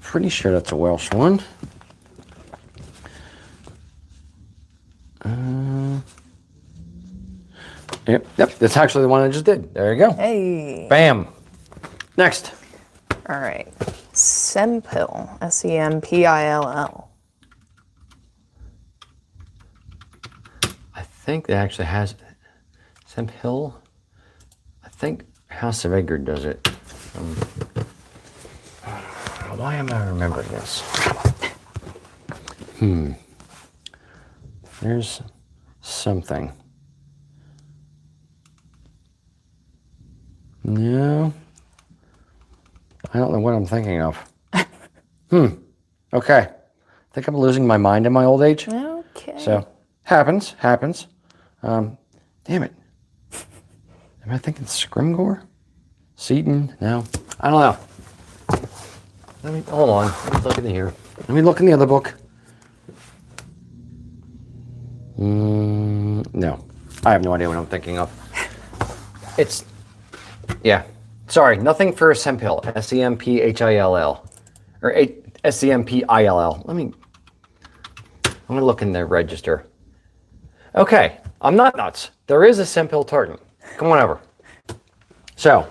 Pretty sure that's a Welsh one. Yep, that's actually the one I just did. There you go. Hey. Bam. Next. All right. Sempill. Sempill. I think it actually has Sempill. I think House of Edgar does it. Why am I remembering this? There's something. No. I don't know what I'm thinking of. Okay. I think I'm losing my mind in my old age. Okay. So, happens. Damn it. Am I thinking Scrimgore? Seaton? No. I don't know. Hold on. Let me look in here. Let me look in the other book. No. I have no idea what I'm thinking of. Yeah. Sorry, nothing for Sempill. Sempill. Or Sempill. I'm going to look in the register. Okay, I'm not nuts. There is a Sempill tartan. Come on over. So,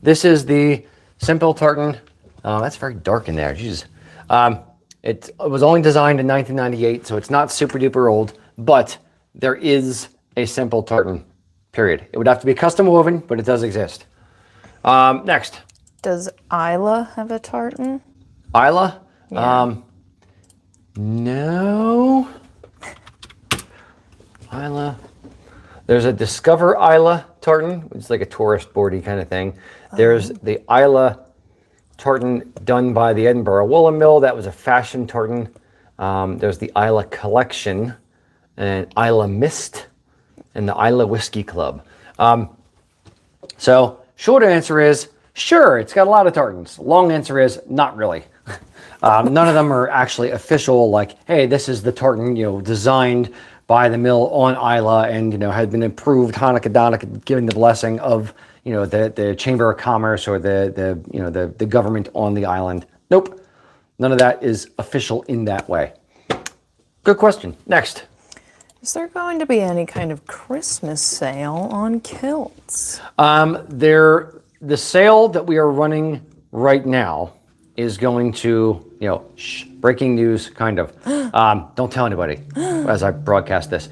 this is the Sempill tartan. That's very dark in there. Jeez. It was only designed in 1998, so it's not super duper old, but there is a Sempill tartan, period. It would have to be custom woven, but it does exist. Next. Does Isla have a tartan? Isla? Yeah. No. Isla. There's a Discover Isla tartan, which is like a tourist boardy kind of thing. There's the Isla tartan done by the Edinburgh Woolen Mill. That was a fashion tartan. There's the Isla Collection and Isla Mist and the Isla Whiskey Club. So short answer is, sure, it's got a lot of tartans. Long answer is, not really. None of them are actually official, like, hey, this is the tartan, designed by the mill on Isla and, had been approved, Hanukkah Donukkah, given the blessing of, the Chamber of Commerce or the government on the island. Nope. None of that is official in that way. Good question. Next. Is there going to be any kind of Christmas sale on kilts? The sale that we are running right now is going to, breaking news, kind of. Don't tell anybody as I broadcast this.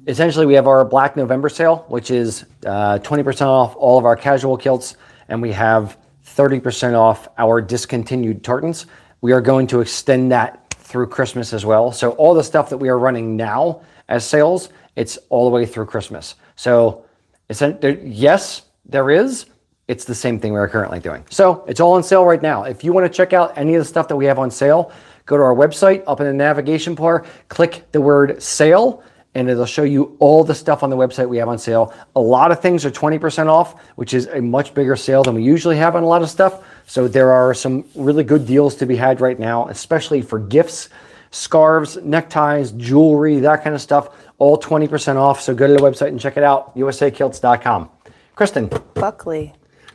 Essentially, we have our Black November sale, which is 20% off all of our casual kilts, and we have 30% off our discontinued tartans. We are going to extend that through Christmas as well. So all the stuff that we are running now as sales, it's all the way through Christmas. So yes, there is. It's the same thing we're currently doing. So it's all on sale right now. If you want to check out any of the stuff that we have on sale, go to our website, up in the navigation bar, click the word sale, and it'll show you all the stuff on the website we have on sale. A lot of things are 20% off, which is a much bigger sale than we usually have on a lot of stuff. So there are some really good deals to be had right now, especially for gifts, scarves, neckties, jewelry, that kind of stuff, all 20% off. So go to the website and check it out, usakilts.com. Kristen. Buckley. Buckley.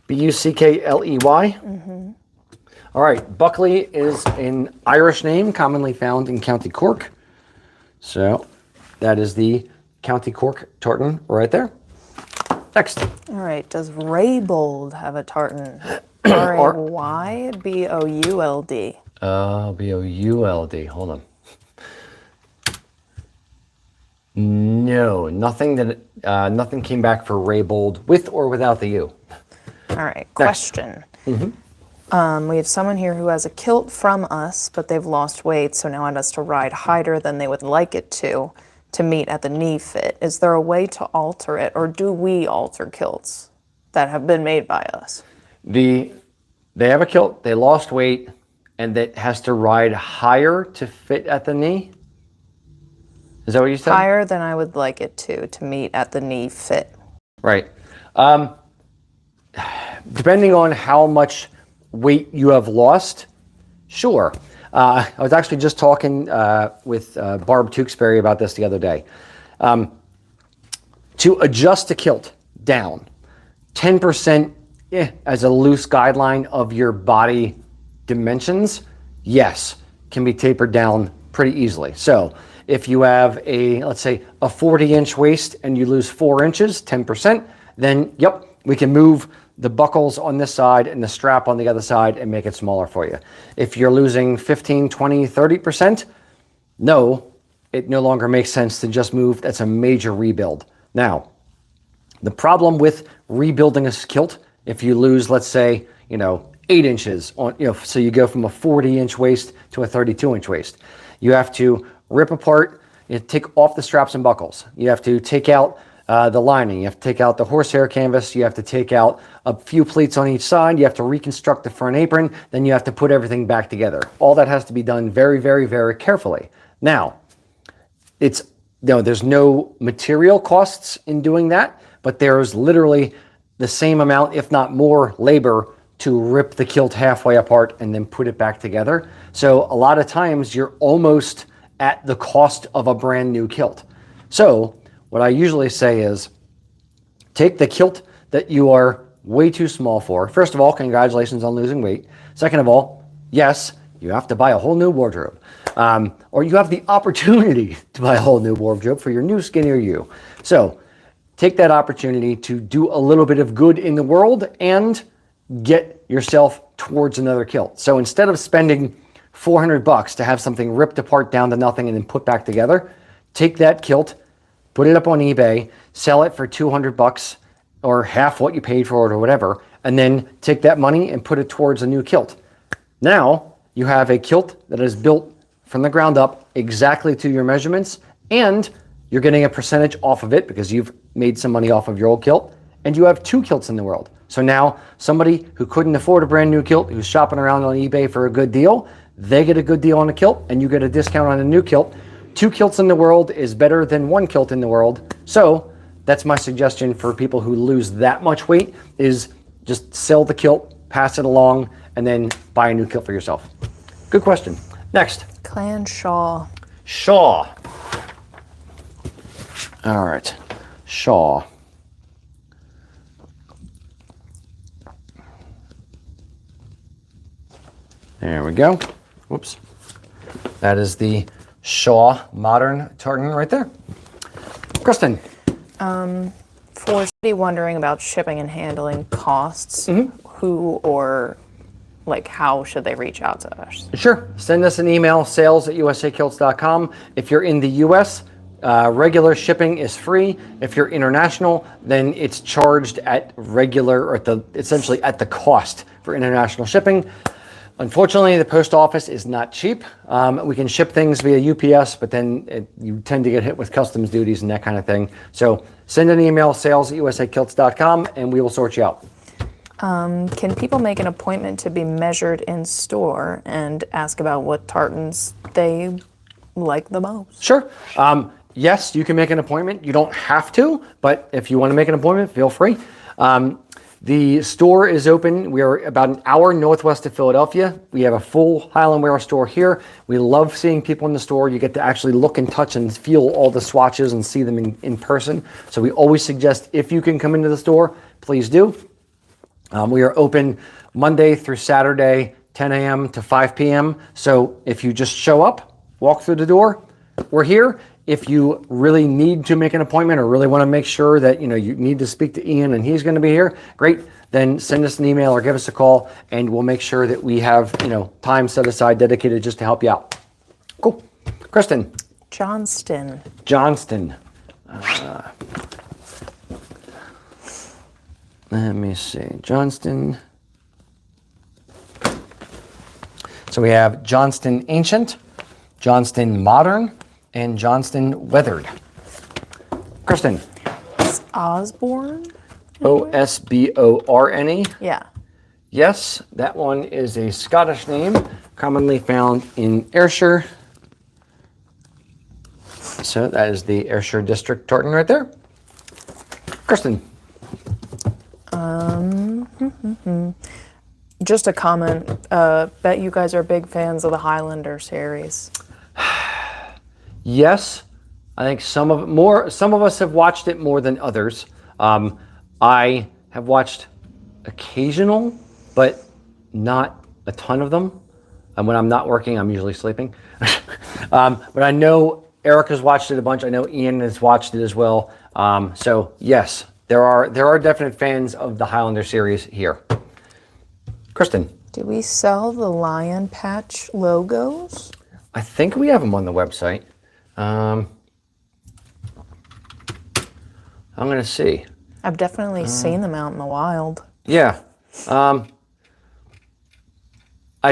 Mm-hmm. All right, Buckley is an Irish name commonly found in County Cork. So that is the County Cork tartan right there. Next. All right, does Raybold have a tartan? Raybould. Bould. Hold on. No, nothing came back for Raybold with or without the U. All right, question. Mm-hmm. We have someone here who has a kilt from us, but they've lost weight, so now it has to ride higher than they would like it to meet at the knee fit. Is there a way to alter it, or do we alter kilts that have been made by us? They have a kilt, they lost weight, and that has to ride higher to fit at the knee? Is that what you said? Higher than I would like it to meet at the knee fit. Right. Depending on how much weight you have lost, sure. I was actually just talking with Barb Tewksbury about this the other day. To adjust a kilt down, 10% as a loose guideline of your body dimensions, yes, can be tapered down pretty easily. So if you have let's say a 40-inch waist and you lose 4 inches, 10%, then yep, we can move the buckles on this side and the strap on the other side and make it smaller for you. If you're losing 15, 20, 30%, no, it no longer makes sense to just move. That's a major rebuild. Now, the problem with rebuilding a kilt, if you lose, let's say, 8 inches on, so you go from a 40-inch waist to a 32-inch waist, you have to rip apart, take off the straps and buckles. You have to take out the lining. You have to take out the horsehair canvas. You have to take out a few pleats on each side. You have to reconstruct the front apron. Then you have to put everything back together. All that has to be done very, very, very carefully. Now, there's no material costs in doing that, but there's literally the same amount, if not more, labor to rip the kilt halfway apart and then put it back together. So a lot of times you're almost at the cost of a brand new kilt. So what I usually say is take the kilt that you are way too small for. First of all, congratulations on losing weight. Second of all, yes, you have to buy a whole new wardrobe. Or you have the opportunity to buy a whole new wardrobe for your new skinnier you. So take that opportunity to do a little bit of good in the world and get yourself towards another kilt. So instead of spending $400 to have something ripped apart down to nothing and then put back together, take that kilt, put it up on eBay, sell it for $200 or half what you paid for it or whatever, and then take that money and put it towards a new kilt. Now you have a kilt that is built from the ground up exactly to your measurements, and you're getting a percentage off of it because you've made some money off of your old kilt, and you have two kilts in the world. So now somebody who couldn't afford a brand new kilt, who's shopping around on eBay for a good deal, they get a good deal on a kilt and you get a discount on a new kilt. Two kilts in the world is better than one kilt in the world. So that's my suggestion for people who lose that much weight, is just sell the kilt, pass it along, and then buy a new kilt for yourself. Good question. Next. Clan Shaw. Shaw. All right. Shaw. There we go. Whoops. That is the Shaw modern tartan right there. Kristen. For somebody wondering about shipping and handling costs, who or like how should they reach out to us? Sure. Send us an email, sales@usakilts.com. If you're in the US, regular shipping is free. If you're international, then it's charged at regular, or essentially at the cost for international shipping. Unfortunately, the post office is not cheap. We can ship things via UPS, but then you tend to get hit with customs duties and that kind of thing. So send an email, sales@usakilts.com, and we will sort you out. Can people make an appointment to be measured in store and ask about what tartans they like the most? Sure. Yes, you can make an appointment. You don't have to, but if you want to make an appointment, feel free. The store is open. We are about an hour northwest of Philadelphia. We have a full Highland Wear store here. We love seeing people in the store. You get to actually look and touch and feel all the swatches and see them in person. So we always suggest, if you can come into the store, please do. We are open Monday through Saturday, 10 a.m. to 5 p.m. So if you just show up, walk through the door, we're here. If you really need to make an appointment or really want to make sure that you need to speak to Ian and he's going to be here, great. Then send us an email or give us a call, and we'll make sure that we have time set aside dedicated just to help you out. Cool. Kristen. Johnston. Let me see. Johnston. So we have Johnston Ancient, Johnston Modern, and Johnston Weathered. Kristen. Osborne? Osborne? Yeah. Yes, that one is a Scottish name, commonly found in Ayrshire. So that is the Ayrshire District tartan right there. Kristen. Just a comment. Bet you guys are big fans of the Highlander series. Yes, I think some of us have watched it more than others. I have watched occasional, but not a ton of them. And when I'm not working, I'm usually sleeping. But I know Eric has watched it a bunch. I know Ian has watched it as well. So yes, there are definite fans of the Highlander series here. Kristen. Do we sell the lion patch logos? I think we have them on the website. I'm going to see. I've definitely seen them out in the wild. Yeah. I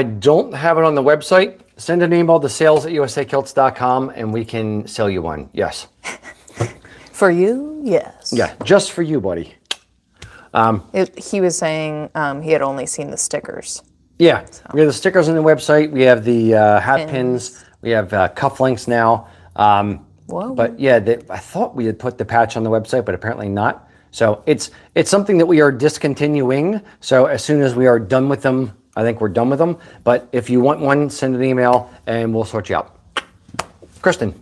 don't have it on the website. Send an email to sales@usakilts.com and we can sell you one. Yes. For you, yes. Yeah, just for you, buddy. He was saying he had only seen the stickers. Yeah, so. We have the stickers on the website. We have the hat pins. We have cufflinks now. Whoa. But yeah, I thought we had put the patch on the website, but apparently not. So it's something that we are discontinuing. So as soon as we are done with them, I think we're done with them. But if you want one, send an email and we'll sort you out. Kristen.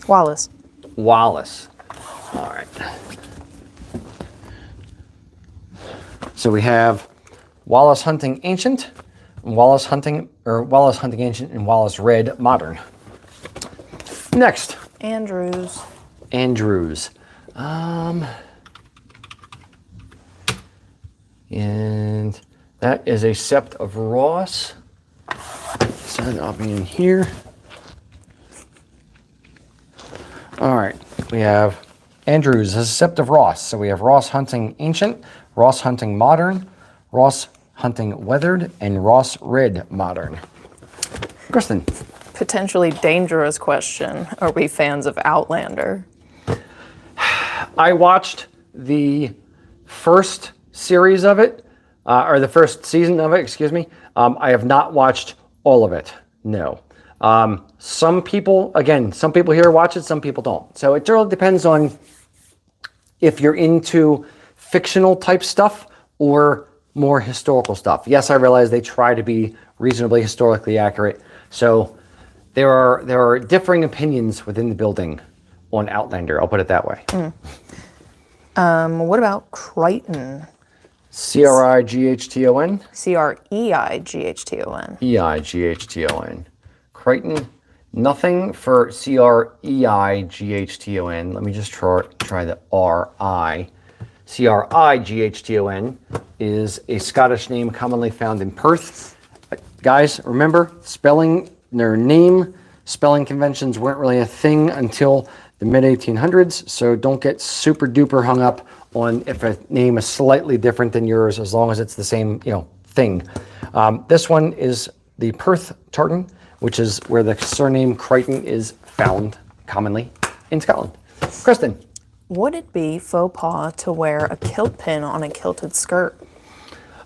Wallace. Wallace. All right. So we have Wallace Hunting Ancient, Wallace Hunting Ancient, and Wallace Red Modern. Next. Andrews. Andrews. And that is a Sept of Ross. So that'll be in here. All right, we have Andrews as Sept of Ross. So we have Ross Hunting Ancient, Ross Hunting Modern, Ross Hunting Weathered, and Ross Red Modern. Kristen. Potentially dangerous question. Are we fans of Outlander? I watched the first series of it, or the first season of it, excuse me. I have not watched all of it, no. Some people here watch it, some people don't. So it really depends on if you're into fictional type stuff or more historical stuff. Yes, I realize they try to be reasonably historically accurate. So there are differing opinions within the building on Outlander. I'll put it that way. What about Crichton? Crighton. Creighton. Eighton. Crichton. Nothing for Creighton. Let me just try the R-I. Crighton is a Scottish name commonly found in Perth. Guys, remember, spelling conventions weren't really a thing until the mid-1800s, so don't get super duper hung up on if a name is slightly different than yours, as long as it's the same, thing. This one is the Perth Tartan, which is where the surname Crichton is found commonly in Scotland. Kristen. Would it be faux pas to wear a kilt pin on a kilted skirt?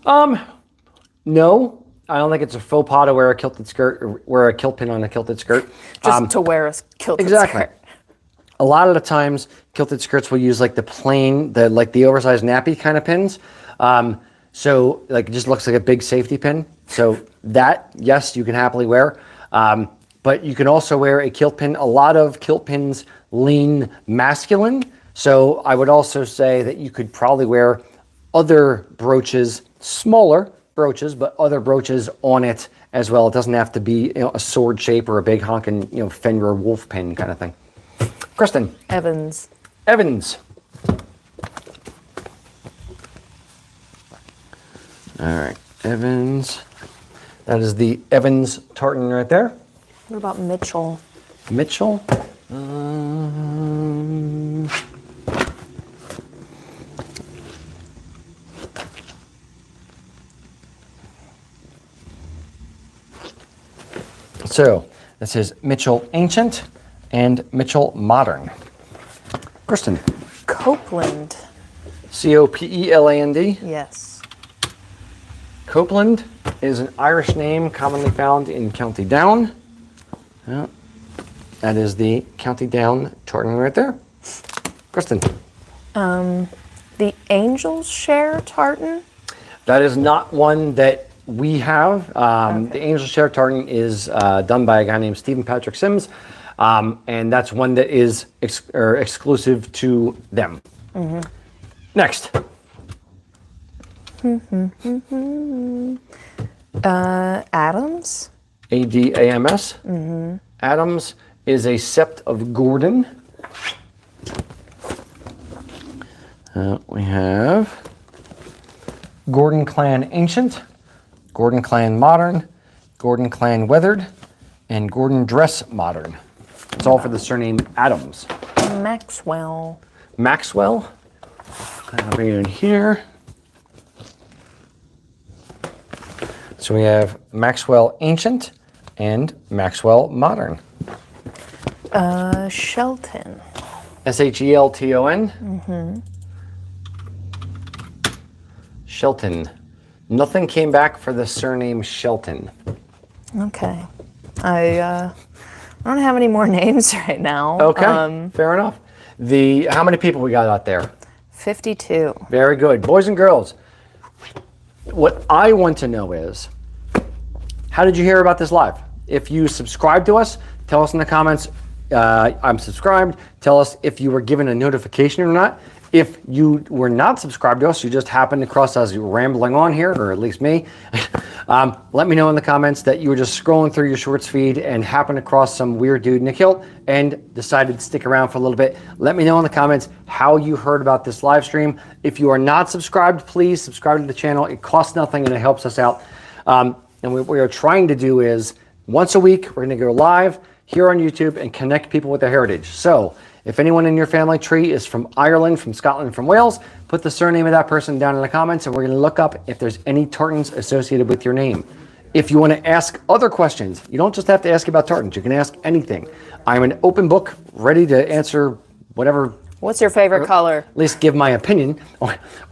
No. I don't think it's a faux pas to wear a kilted skirt or wear a kilt pin on a kilted skirt. Just to wear a kilted exactly. skirt. A lot of the times, kilted skirts will use like the plain, the oversized nappy kind of pins. So like it just looks like a big safety pin. So that, yes, you can happily wear. But you can also wear a kilt pin. A lot of kilt pins lean masculine. So I would also say that you could probably wear other brooches, smaller brooches, but other brooches on it as well. It doesn't have to be a sword shape or a big honking Fenrir wolf pin kind of thing. Kristen. Evans. All right, Evans. That is the Evans tartan right there. What about Mitchell? So this is Mitchell Ancient and Mitchell Modern. Kristen. Copeland. Copeland. Yes. Copeland is an Irish name commonly found in County Down. Yeah. That is the County Down tartan right there. Kristen. The Angels Share tartan? That is not one that we have. Okay. The Angel Share tartan is done by a guy named Stephen Patrick Sims. And that's one that is exclusive to them. Mm-hmm. Next. Adams? Adams. Mm-hmm. Adams is a Sept of Gordon. We have Gordon Clan Ancient, Gordon Clan Modern, Gordon Clan Weathered, and Gordon Dress Modern. It's all for the surname Adams. Maxwell. I'll bring it in here. So we have Maxwell Ancient and Maxwell Modern. Shelton. Shelton. Mm-hmm. Shelton. Nothing came back for the surname Shelton. Okay. I I don't have any more names right now. Okay, fair enough. How many people we got out there? 52. Very good. Boys and girls, what I want to know is, how did you hear about this live? If you subscribe to us, tell us in the comments, I'm subscribed. Tell us if you were given a notification or not. If you were not subscribed to us, you just happened across us rambling on here, or at least me, let me know in the comments that you were just scrolling through your shorts feed and happened across some weird dude in a kilt and decided to stick around for a little bit. Let me know in the comments how you heard about this live stream. If you are not subscribed, please subscribe to the channel. It costs nothing and it helps us out. And what we are trying to do is once a week, we're going to go live here on YouTube and connect people with their heritage. So if anyone in your family tree is from Ireland, from Scotland, from Wales, put the surname of that person down in the comments and we're going to look up if there's any tartans associated with your name. If you want to ask other questions, you don't just have to ask about tartans. You can ask anything. I'm an open book, ready to answer whatever. What's your favorite color? At least give my opinion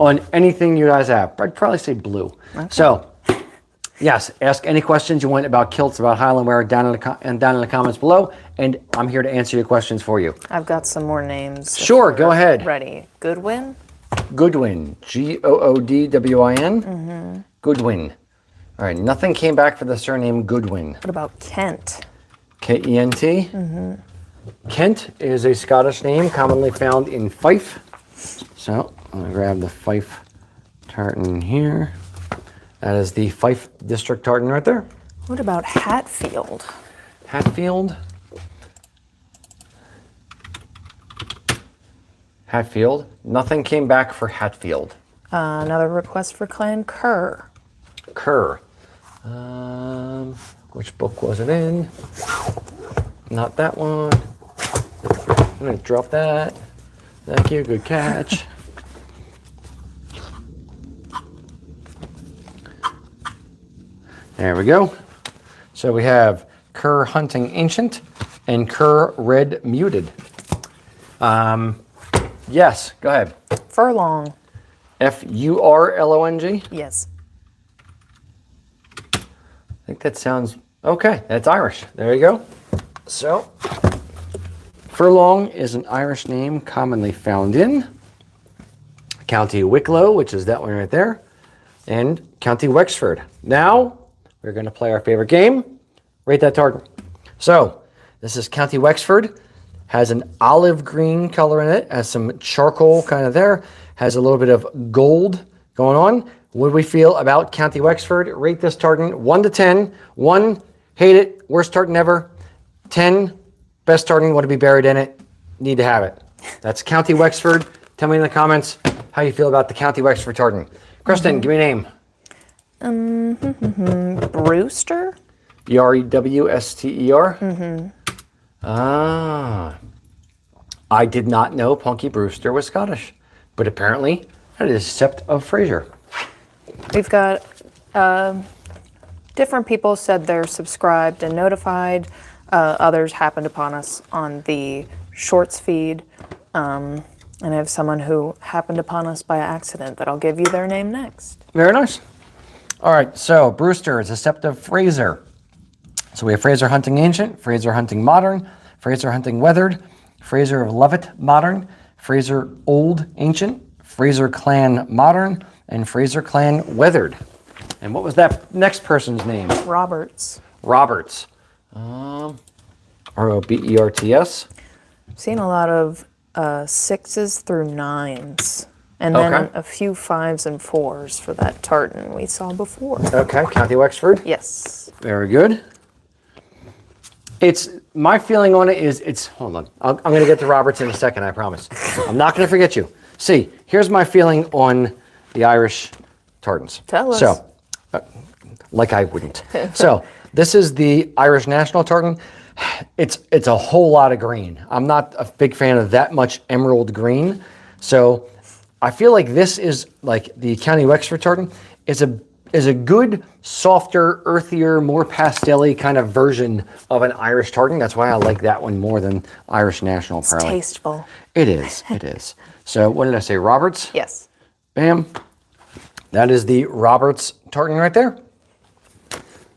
on anything you guys have. I'd probably say blue. Okay. So, yes, ask any questions you want about kilts, about Highland wear down in the comments below, and I'm here to answer your questions for you. I've got some more names. Sure, go ahead. Ready. Goodwin? Goodwin. Goodwin. Mm-hmm. Goodwin. All right, nothing came back for the surname Goodwin. What about Kent? K-E-N-T? Mm-hmm. Kent is a Scottish name commonly found in Fife. So I'm going to grab the Fife tartan here. That is the Fife District tartan right there. What about Hatfield? Hatfield? Hatfield. Nothing came back for Hatfield. Another request for Clan Kerr. Kerr. Which book was it in? Not that one. I'm going to drop that. Thank you. Good catch. There we go. So we have Kerr Hunting Ancient and Kerr Red Muted. Yes, go ahead. Furlong. F-U-R-L-O-N-G? Yes. I think that sounds okay. That's Irish. There you go. So, Furlong is an Irish name commonly found in County Wicklow, which is that one right there, and County Wexford. Now, we're going to play our favorite game, Rate That Tartan. So, this is County Wexford, has an olive green color in it, has some charcoal kind of there, has a little bit of gold going on. What do we feel about County Wexford? Rate this tartan 1 to 10. 1, hate it, worst tartan ever. 10, best tartan, want to be buried in it, need to have it. That's County Wexford. Tell me in the comments how you feel about the County Wexford tartan. Kristen, give me a name. Brewster? B-R-E-W-S-T-E-R? Ah. I did not know Punky Brewster was Scottish, but apparently that is Sept of Fraser. We've got different people said they're subscribed and notified. Others happened upon us on the shorts feed. And I have someone who happened upon us by accident that I'll give you their name next. Very nice. All right, so Brewster is a Sept of Fraser. So we have Fraser Hunting Ancient, Fraser Hunting Modern, Fraser Hunting Weathered, Fraser of Levitt Modern, Fraser Old Ancient, Fraser Clan Modern, and Fraser Clan Weathered. And what was that next person's name? Roberts. Roberts. R-O-B-E-R-T-S. I've seen a lot of 6s through 9s. And then a few 5s and 4s for that tartan we saw before. Okay, County Wexford. Yes. Very good. It's my feeling on it is hold on. I'm going to get to Roberts in a second, I promise. I'm not going to forget you. See, here's my feeling on the Irish tartans. Tell us. So, like I wouldn't. So, this is the Irish National tartan. It's a whole lot of green. I'm not a big fan of that much emerald green. So, I feel like this is like the County Wexford tartan is a good, softer, earthier, more pastel-y kind of version of an Irish tartan. That's why I like that one more than Irish National. It's tasteful. It is. It is. So what did I say? Roberts? Yes. Bam. That is the Roberts tartan right there.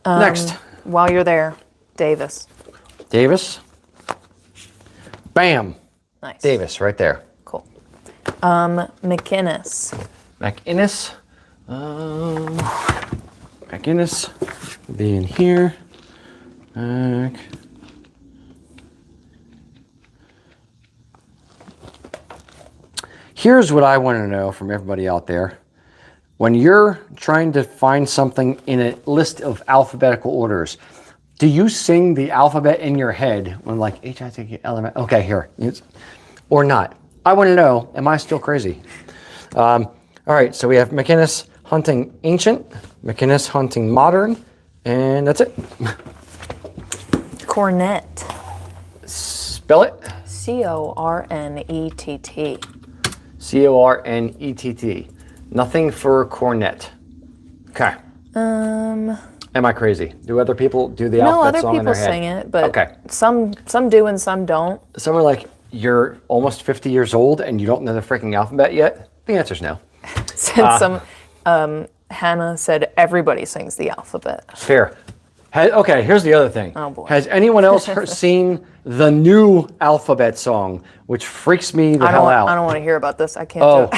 Next. While you're there, Davis. Davis. Bam. Nice. Davis, right there. Cool. McInnes. McInnes. McInnes will be in here. Here's what I want to know from everybody out there. When you're trying to find something in a list of alphabetical orders, do you sing the alphabet in your head when like H-I-T-K-L-M? Okay, here. Or not? I want to know, am I still crazy? All right, so we have McInnes hunting ancient, McInnes hunting modern, and that's it. Cornet. Spell it. C-O-R-N-E-T-T. C-O-R-N-E-T-T. Nothing for cornet. Okay. Am I crazy? Do other people do the alphabet song in their head? No, other people sing it, but okay. Some do and some don't. Some are like, you're almost 50 years old and you don't know the freaking alphabet yet? The answer's no. Since Hannah said everybody sings the alphabet. Fair. Okay, here's the other thing. Oh boy. Has anyone else seen the new alphabet song, which freaks me the hell out? I don't want to hear about this. I can't do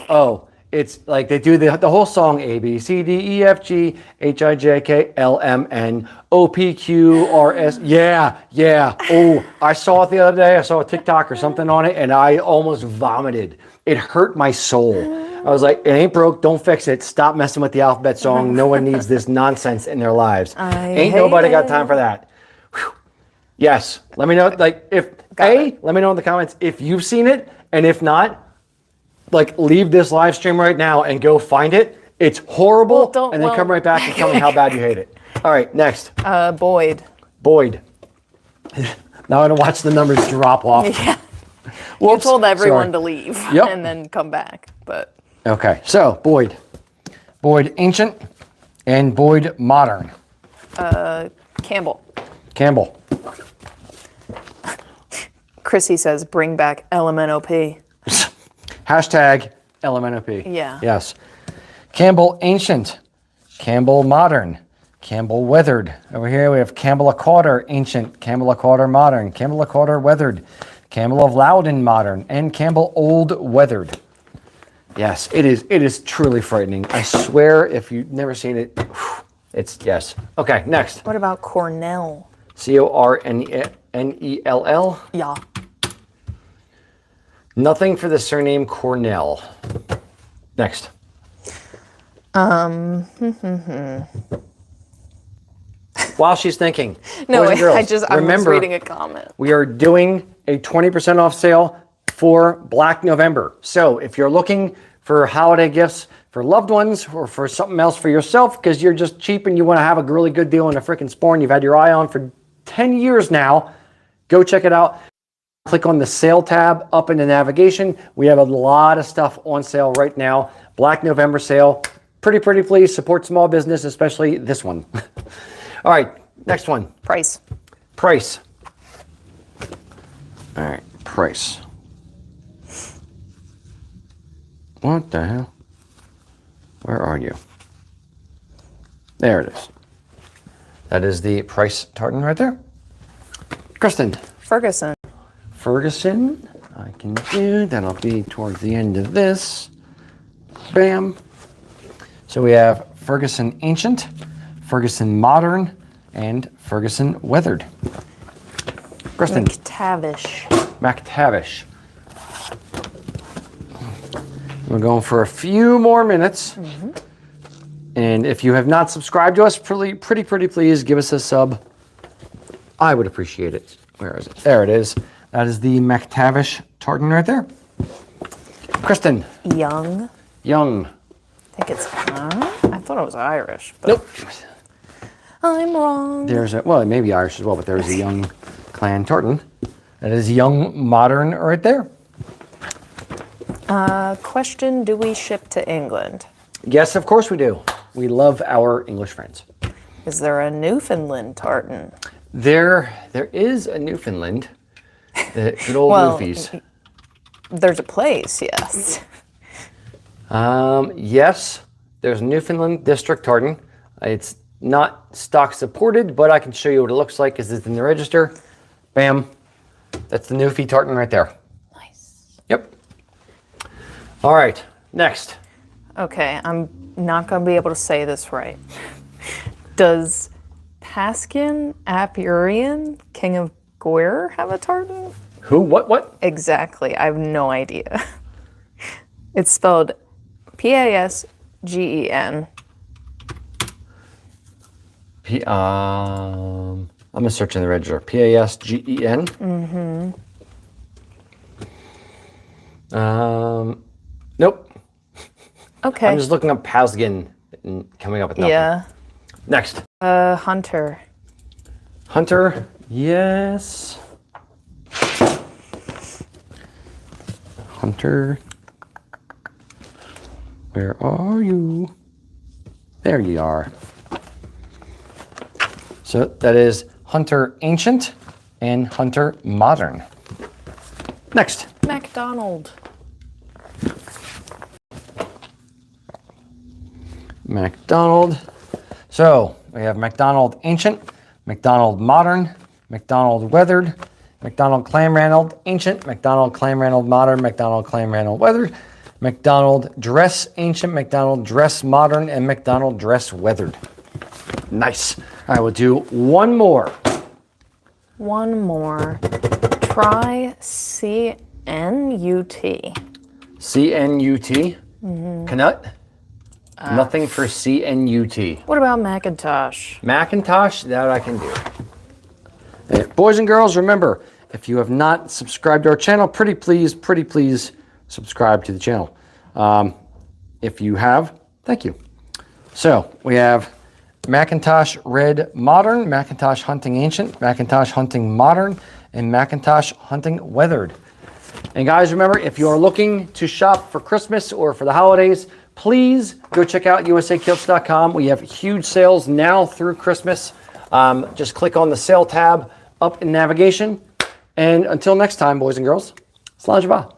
it. It's like they do the whole song A, B, C, D, E, F, G, H, I, J, K, L, M, N, O, P, Q, R, S. Yeah. Oh, I saw it the other day. I saw a TikTok or something on it, and I almost vomited. It hurt my soul. I was like, it ain't broke. Don't fix it. Stop messing with the alphabet song. No one needs this nonsense in their lives. Ain't nobody got time for that. Whew. Yes. Let me know. Like, let me know in the comments if you've seen it, and if not, like, leave this live stream right now and go find it. It's horrible, and then come right back and tell me how bad you hate it. All right, next. Boyd. Now I want to watch the numbers drop off. Yeah. You told everyone to leave and then come back, but. Okay, so Boyd ancient and Boyd modern. Campbell. Chrissy says, bring back LMNOP. Hashtag LMNOP. Yeah. Yes. Campbell ancient, Campbell modern, Campbell weathered. Over here we have Campbell a quarter ancient, Campbell a quarter modern, Campbell a quarter weathered, Campbell of Loudon modern, and Campbell old weathered. Yes, it is truly frightening. I swear, if you've never seen it, it's yes. Okay, next. What about Cornell? C-O-R-N-E-L-L? Yeah. Nothing for the surname Cornell. Next. While she's thinking. No, I was reading a comment. We are doing a 20% off sale for Black November. So if you're looking for holiday gifts for loved ones or for something else for yourself because you're just cheap and you want to have a really good deal on a freaking sporn you've had your eye on for 10 years now, go check it out. Click on the sale tab up in the navigation. We have a lot of stuff on sale right now. Black November sale. Pretty please. Support small business, especially this one. All right, next one. Price. All right, price. What the hell? Where are you? There it is. That is the price tartan right there. Kristen. Ferguson, I can do. That'll be towards the end of this. Bam. So we have Ferguson Ancient, Ferguson Modern, and Ferguson Weathered. Kristen. McTavish. We're going for a few more minutes. Mm-hmm. And if you have not subscribed to us, pretty please give us a sub. I would appreciate it. Where is it? There it is. That is the McTavish tartan right there. Kristen. Young. I think it's, I thought it was Irish. But nope. I'm wrong. It may be Irish as well, but there's a Young clan tartan. That is Young modern right there. Question, do we ship to England? Yes, of course we do. We love our English friends. Is there a Newfoundland tartan? There is a Newfoundland. The good old Newfies. There's a place, yes. Yes, there's a Newfoundland district tartan. It's not stock supported, but I can show you what it looks like because it's in the register. Bam. That's the Newfie tartan right there. Nice. Yep. All right, next. Okay, I'm not going to be able to say this right. Does Paskin Apurian, King of Gwyer, have a tartan? Who? What? Exactly. I have no idea. It's spelled Pasgen. I'm gonna search in the register. Pasgen. Nope. Okay. I'm just looking up Pasgen and coming up with nothing. Yeah. Next. Hunter. Hunter. Yes. Hunter. Where are you? There you are. So that is Hunter Ancient and Hunter Modern. Next. MacDonald. MacDonald. So we have MacDonald Ancient, MacDonald Modern, MacDonald Weathered, MacDonald Clanranald Ancient, MacDonald Clanranald Modern, MacDonald Clanranald Weathered, MacDonald Dress Ancient, MacDonald Dress Modern, and MacDonald Dress Weathered. Nice. I will do one more. One more. Try CNUT. CNUT. Canut. Nothing for CNUT. What about Macintosh? Macintosh, that I can do. Hey, boys and girls, remember, if you have not subscribed to our channel, pretty please subscribe to the channel. If you have, thank you. So we have Macintosh Red Modern, Macintosh Hunting Ancient, Macintosh Hunting Modern, and Macintosh Hunting Weathered. And guys, remember, if you are looking to shop for Christmas or for the holidays, please go check out usakilts.com. We have huge sales now through Christmas. Just click on the sale tab up in navigation. And until next time, boys and girls, Slán